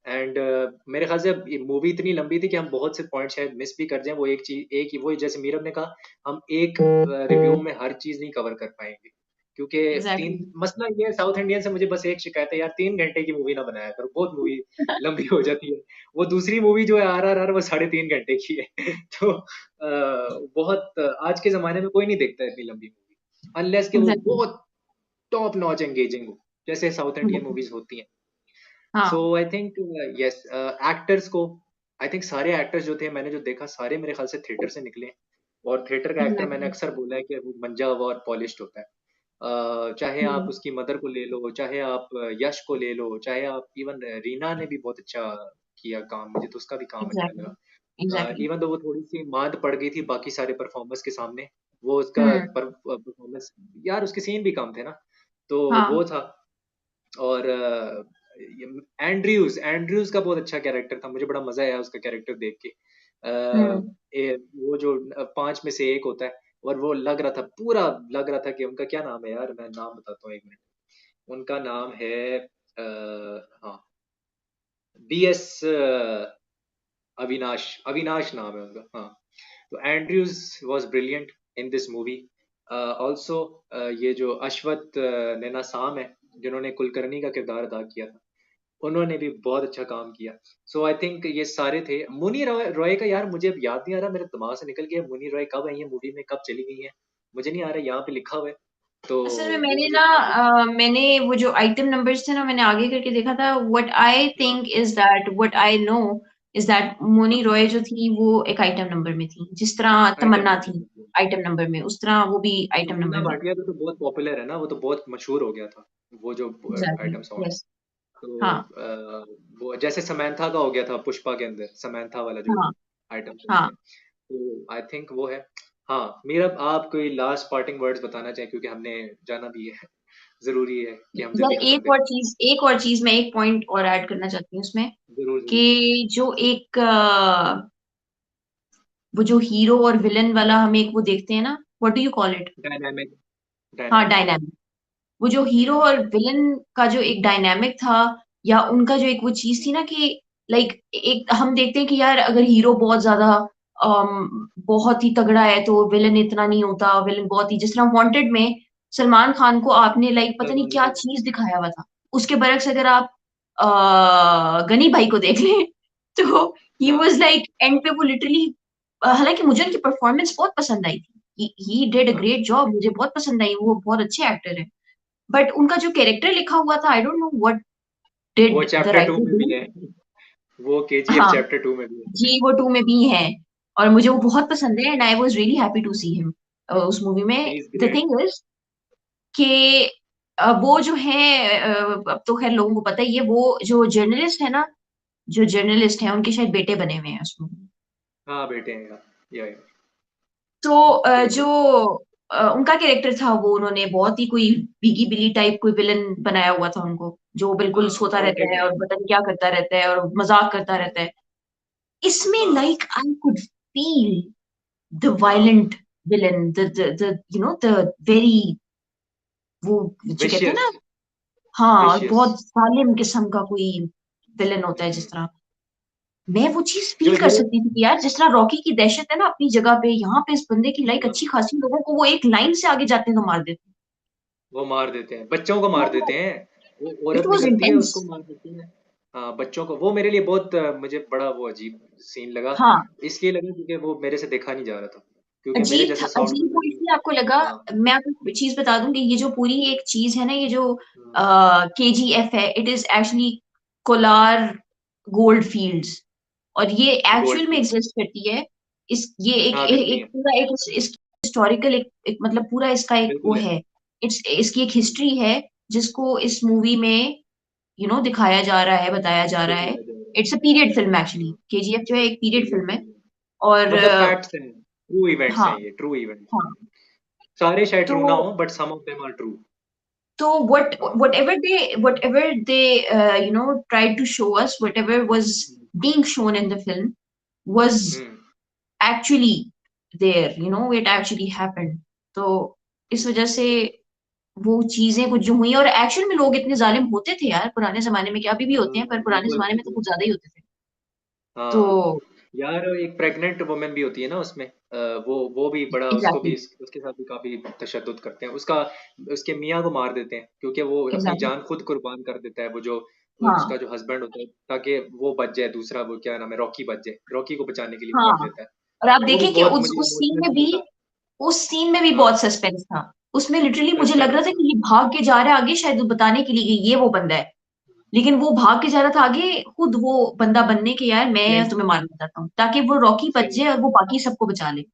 [SPEAKER 1] And मेरे ख्याल से मूवी इतनी लंबी थी कि हम बहुत से पॉइंट शायद मिस भी कर जाएं, वो एक चीज एक ही, वो जैसे मीरब ने कहा, हम एक रिव्यू में हर चीज नहीं कवर कर पाएंगे, क्योंकि तीन,
[SPEAKER 2] एग्जैक्टली,
[SPEAKER 1] मसला ये है, साउथ इंडियन से मुझे बस एक शिकायत है यार, 3 घंटे की मूवी ना बनाया करो, बहुत मूवी लंबी हो जाती है। वो दूसरी मूवी जो है RRR, वो 3.5 घंटे की है तो बहुत आज के जमाने में कोई नहीं देखता इतनी लंबी मूवी, अनलेस कि वो
[SPEAKER 2] एग्जैक्टली,
[SPEAKER 1] बहुत टॉप नॉच एंगेजिंग हो, जैसे साउथ इंडियन मूवीज होती हैं। सो
[SPEAKER 2] हाँ,
[SPEAKER 1] आई थिंक यस, एक्टर्स को, आई थिंक सारे एक्टर्स जो थे, मैंने जो देखा सारे मेरे ख्याल से थिएटर से निकले हैं। और थिएटर का एक्टर मैंने
[SPEAKER 2] एग्जैक्टली,
[SPEAKER 1] अक्सर बोला है कि वो मंजा हुआ और पॉलिश्ड होता है। चाहे आप उसकी मदर को ले लो, चाहे आप यश को ले लो, चाहे आप इवन रीना ने भी बहुत अच्छा किया काम, मुझे तो उसका भी काम अच्छा
[SPEAKER 2] एग्जैक्टली,
[SPEAKER 1] लगा।
[SPEAKER 2] एग्जैक्टली,
[SPEAKER 1] इवन तो वो थोड़ी सी मांद पड़ गई थी बाकी सारे परफॉर्मर्स के सामने, वो उसका
[SPEAKER 2] हम्म,
[SPEAKER 1] परफॉर्मेंस, यार उसके सीन भी कम थे ना, तो वो
[SPEAKER 2] हाँ,
[SPEAKER 1] था। और एंड्रयूज एंड्रयूज का बहुत अच्छा कैरेक्टर था, मुझे बड़ा मजा आया उसका कैरेक्टर देख के।
[SPEAKER 2] हम्म,
[SPEAKER 1] वो जो 5 में से एक होता है, और वो लग रहा था, पूरा लग रहा था कि उनका क्या नाम है यार, मैं नाम बताता हूँ 1 मिनट। उनका नाम है हाँ, BS अविनाश, अविनाश नाम है उनका, हाँ। तो Andrews was brilliant in this movie. Also ये जो अश्वथ नेनासाम है, जिन्होंने कुलकर्णी का किरदार अदा किया था, उन्होंने भी बहुत अच्छा काम किया। सो आई थिंक ये सारे थे। मुनी रॉय रॉय का यार मुझे अब याद नहीं आ रहा, मेरे दिमाग से निकल गया, मुनी रॉय कब आई है मूवी में, कब चली गई है, मुझे नहीं आ रहा, यहाँ पे लिखा हुआ है, तो
[SPEAKER 2] असल में
[SPEAKER 1] वो
[SPEAKER 2] मैंने
[SPEAKER 1] मुझे
[SPEAKER 2] ना
[SPEAKER 1] बता दो।
[SPEAKER 2] मैंने वो जो आइटम नंबर्स थे ना, मैंने आगे करके देखा था।
[SPEAKER 1] हाँ
[SPEAKER 2] what I know is that Mouni
[SPEAKER 1] हाँ,
[SPEAKER 2] रॉय जो थी वो एक आइटम नंबर में थी, जिस तरह
[SPEAKER 1] आइटम
[SPEAKER 2] तमन्ना थी
[SPEAKER 1] नंबर।
[SPEAKER 2] आइटम नंबर में, उस तरह वो भी आइटम
[SPEAKER 1] तमन्ना
[SPEAKER 2] नंबर में।
[SPEAKER 1] भाटिया तो बहुत पॉपुलर है ना, वो तो बहुत मशहूर हो गया था, वो जो
[SPEAKER 2] एग्जैक्टली,
[SPEAKER 1] आइटम सॉन्ग है।
[SPEAKER 2] यस,
[SPEAKER 1] तो
[SPEAKER 2] हाँ,
[SPEAKER 1] वो जैसे समंथा का हो गया था पुष्पा के अंदर, समंथा वाला जो
[SPEAKER 2] हाँ,
[SPEAKER 1] आइटम सॉन्ग
[SPEAKER 2] हाँ।
[SPEAKER 1] है, तो आई थिंक वो है। हाँ मेरा, आप कोई लास्ट पार्टिंग वर्ड्स बताना चाहें, क्योंकि हमने जाना भी है, जरूरी है कि हम
[SPEAKER 2] यार
[SPEAKER 1] जल्दी खत्म करें।
[SPEAKER 2] एक और चीज मैं एक पॉइंट और ऐड करना चाहती हूँ उसमें,
[SPEAKER 1] जरूर जरूर।
[SPEAKER 2] कि जो एक वो जो हीरो और विलन वाला हम एक वो देखते हैं ना, what do you call it?
[SPEAKER 1] Dynamic,
[SPEAKER 2] हाँ,
[SPEAKER 1] डायनामिक।
[SPEAKER 2] डायनामिक। वो जो हीरो और विलन का जो एक डायनामिक था, या उनका जो एक वो चीज थी ना कि लाइक एक हम देखते हैं कि यार अगर हीरो बहुत ज्यादा बहुत ही तगड़ा है तो विलन इतना नहीं होता, विलन बहुत ही, जिस तरह वांटेड में सलमान खान को आपने लाइक पता नहीं
[SPEAKER 1] सलमान
[SPEAKER 2] क्या
[SPEAKER 1] खान।
[SPEAKER 2] चीज दिखाया हुआ था, उसके बरक्स अगर आप गनी भाई को देख लें तो ही
[SPEAKER 1] हाँ
[SPEAKER 2] वाज लाइक एंड पे वो लिटरली, हालांकि मुझे उनकी परफॉर्मेंस बहुत पसंद आई थी, ही डिड अ
[SPEAKER 1] हाँ,
[SPEAKER 2] ग्रेट जॉब, मुझे बहुत पसंद आई, वो बहुत अच्छे एक्टर है। बट उनका जो कैरेक्टर लिखा हुआ था, आई डोंट नो व्हाट
[SPEAKER 1] वो
[SPEAKER 2] डिड द
[SPEAKER 1] चैप्टर 2
[SPEAKER 2] राइटर
[SPEAKER 1] में भी
[SPEAKER 2] डू।
[SPEAKER 1] है, वो KGF
[SPEAKER 2] हाँ,
[SPEAKER 1] चैप्टर 2 में भी है।
[SPEAKER 2] जी वो टू में भी है, और मुझे वो बहुत पसंद है, and I was really happy to see him. उस मूवी में।
[SPEAKER 1] He is
[SPEAKER 2] the
[SPEAKER 1] great.
[SPEAKER 2] Thing is कि वो जो है अब तो खैर लोगों को पता ही है, वो जो जर्नलिस्ट है ना, जो जर्नलिस्ट है उनके शायद बेटे बने हुए हैं उसमें।
[SPEAKER 1] हाँ बेटे हैं यार, या
[SPEAKER 2] तो जो
[SPEAKER 1] बिल्कुल।
[SPEAKER 2] उनका कैरेक्टर था, वो उन्होंने बहुत ही कोई बिगी बिली टाइप कोई विलन बनाया हुआ था उनको, जो बिल्कुल
[SPEAKER 1] हाँ
[SPEAKER 2] सोता रहता
[SPEAKER 1] वॉन्टेड
[SPEAKER 2] है
[SPEAKER 1] है।
[SPEAKER 2] और पता नहीं क्या करता रहता है और मजाक करता रहता है। इसमें
[SPEAKER 1] हाँ
[SPEAKER 2] like I could feel the
[SPEAKER 1] हाँ।
[SPEAKER 2] Violent villain, the you know the very, वो जो कहते हैं
[SPEAKER 1] विशियस।
[SPEAKER 2] ना, हाँ
[SPEAKER 1] विशियस।
[SPEAKER 2] बहुत जालिम किस्म का कोई विलन होता है
[SPEAKER 1] हम्म।
[SPEAKER 2] जिस तरह। मैं वो चीज
[SPEAKER 1] जो
[SPEAKER 2] फील कर
[SPEAKER 1] हीरो।
[SPEAKER 2] सकती थी कि यार जिस तरह रॉकी की दहशत है ना अपनी जगह पे, यहाँ पे इस बंदे की लाइक
[SPEAKER 1] हाँ,
[SPEAKER 2] अच्छी खासी लोगों को वो एक लाइन से आगे जाते हैं तो मार देते हैं।
[SPEAKER 1] वो मार देते हैं, बच्चों को मार देते
[SPEAKER 2] तो
[SPEAKER 1] हैं। वो
[SPEAKER 2] इट
[SPEAKER 1] औरत
[SPEAKER 2] वाज
[SPEAKER 1] निकलती है
[SPEAKER 2] इंटेंस।
[SPEAKER 1] उसको मार देती है। हाँ बच्चों को, वो मेरे लिए बहुत मुझे बड़ा वो अजीब सीन लगा।
[SPEAKER 2] हाँ,
[SPEAKER 1] इसलिए लगा क्योंकि वो मेरे से देखा नहीं जा रहा था, क्योंकि मेरे
[SPEAKER 2] अजीब था,
[SPEAKER 1] जैसा साउथ
[SPEAKER 2] अजीब वो
[SPEAKER 1] बंदा नहीं।
[SPEAKER 2] इसलिए आपको लगा।
[SPEAKER 1] हाँ।
[SPEAKER 2] मैं आपको एक चीज बता दूं कि ये जो पूरी एक चीज है ना, ये जो
[SPEAKER 1] हम्म,
[SPEAKER 2] KGF है, it is actually Kolar gold fields, और ये
[SPEAKER 1] गोल्ड
[SPEAKER 2] एक्चुअल में
[SPEAKER 1] की।
[SPEAKER 2] एग्जिस्ट करती है। ये
[SPEAKER 1] हाँ करती
[SPEAKER 2] एक
[SPEAKER 1] है।
[SPEAKER 2] पूरा एक हिस्टोरिकल एक मतलब पूरा इसका एक वो
[SPEAKER 1] बिल्कुल है।
[SPEAKER 2] है। इसकी एक
[SPEAKER 1] हम्म,
[SPEAKER 2] हिस्ट्री है जिसको इस मूवी में दिखाया जा रहा है, बताया जा रहा है।
[SPEAKER 1] दिखाया जा रहा है।
[SPEAKER 2] It's a period film actually,
[SPEAKER 1] hmm,
[SPEAKER 2] KGF जो है एक पीरियड
[SPEAKER 1] पीरियड
[SPEAKER 2] फिल्म है।
[SPEAKER 1] फिल्म है।
[SPEAKER 2] और
[SPEAKER 1] मतलब फैक्ट्स हैं, ट्रू इवेंट्स
[SPEAKER 2] हाँ
[SPEAKER 1] हैं, ये ट्रू इवेंट्स हैं।
[SPEAKER 2] हाँ।
[SPEAKER 1] सारे शायद
[SPEAKER 2] तो
[SPEAKER 1] ट्रू ना हो, but some of them are true.
[SPEAKER 2] तो
[SPEAKER 1] हाँ।
[SPEAKER 2] whatever they tried to show us, whatever was
[SPEAKER 1] hmm.
[SPEAKER 2] being shown in the film was
[SPEAKER 1] hmm,
[SPEAKER 2] actually there, it actually happened। तो इस वजह से वो चीजें कुछ जो हुई, और एक्चुअल में लोग इतने जालिम होते थे यार पुराने जमाने में, क्या अभी भी होते हैं, पर पुराने
[SPEAKER 1] बिल्कुल
[SPEAKER 2] जमाने में तो
[SPEAKER 1] बिल्कुल।
[SPEAKER 2] कुछ ज्यादा ही होते थे। तो
[SPEAKER 1] हाँ यार, एक प्रेग्नेंट वुमेन भी होती है ना उसमें, वो भी बड़ा, उसको भी
[SPEAKER 2] एग्जैक्टली,
[SPEAKER 1] उसके साथ भी काफी तशद्दुद करते हैं उसका। उसके मियाँ को मार देते हैं क्योंकि वो अपनी
[SPEAKER 2] एग्जैक्टली।
[SPEAKER 1] जान खुद कुर्बान कर देता है, वो जो
[SPEAKER 2] हाँ
[SPEAKER 1] उसका जो हस्बैंड होता है, ताकि वो बच जाए, दूसरा वो क्या नाम है, रॉकी बच जाए, रॉकी को बचाने के लिए वो
[SPEAKER 2] हाँ।
[SPEAKER 1] कर देता है।
[SPEAKER 2] और आप
[SPEAKER 1] वो भी
[SPEAKER 2] देखें कि
[SPEAKER 1] बहुत
[SPEAKER 2] उस
[SPEAKER 1] मुझे
[SPEAKER 2] उस सीन
[SPEAKER 1] इमोशनल
[SPEAKER 2] में भी
[SPEAKER 1] सीन था।
[SPEAKER 2] उस सीन में भी
[SPEAKER 1] हाँ
[SPEAKER 2] बहुत सस्पेंस था। उसमें लिटरली मुझे लग रहा
[SPEAKER 1] सस्पेंस
[SPEAKER 2] था
[SPEAKER 1] था।
[SPEAKER 2] कि ये भाग के जा रहा है आगे, शायद वो बताने के लिए कि ये वो बंदा है, लेकिन वो भाग के जा रहा था आगे खुद वो बंदा बनने के, यार मैं
[SPEAKER 1] सेम।
[SPEAKER 2] तुम्हें मारना चाहता हूँ ताकि वो रॉकी बच
[SPEAKER 1] सेम।
[SPEAKER 2] जाए और वो बाकी सबको बचा ले।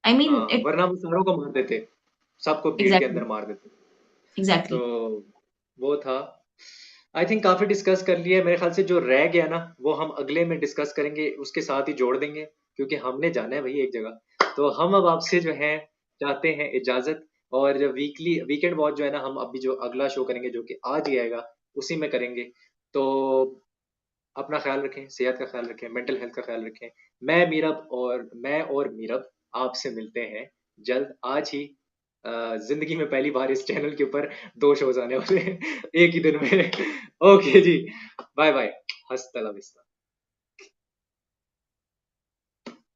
[SPEAKER 2] आई मीन
[SPEAKER 1] हाँ
[SPEAKER 2] इट।
[SPEAKER 1] वरना वो सारों को मार देते, सबको भीड़ के
[SPEAKER 2] एग्जैक्टली,
[SPEAKER 1] अंदर मार देते। तो
[SPEAKER 2] एग्जैक्टली।
[SPEAKER 1] वो था। आई थिंक काफी डिस्कस कर लिया है। मेरे ख्याल से जो रह गया ना, वो हम अगले में डिस्कस करेंगे, उसके साथ ही जोड़ देंगे, क्योंकि हमने जाना है भाई एक जगह। तो हम अब आपसे जो है चाहते हैं इजाजत। और जो वीकली वीकेंड वॉच जो है ना, हम अभी जो अगला शो करेंगे जो कि आज ही आएगा, उसी में करेंगे। तो अपना ख्याल रखें, सेहत का ख्याल रखें, मेंटल हेल्थ का ख्याल रखें। मैं और मीरब आपसे मिलते हैं जल्द। आज ही जिंदगी में पहली बार इस चैनल के ऊपर 2 शोज आने वाले हैं एक ही दिन में। ओके जी, बाय बाय, हस्ता ला विस्ता।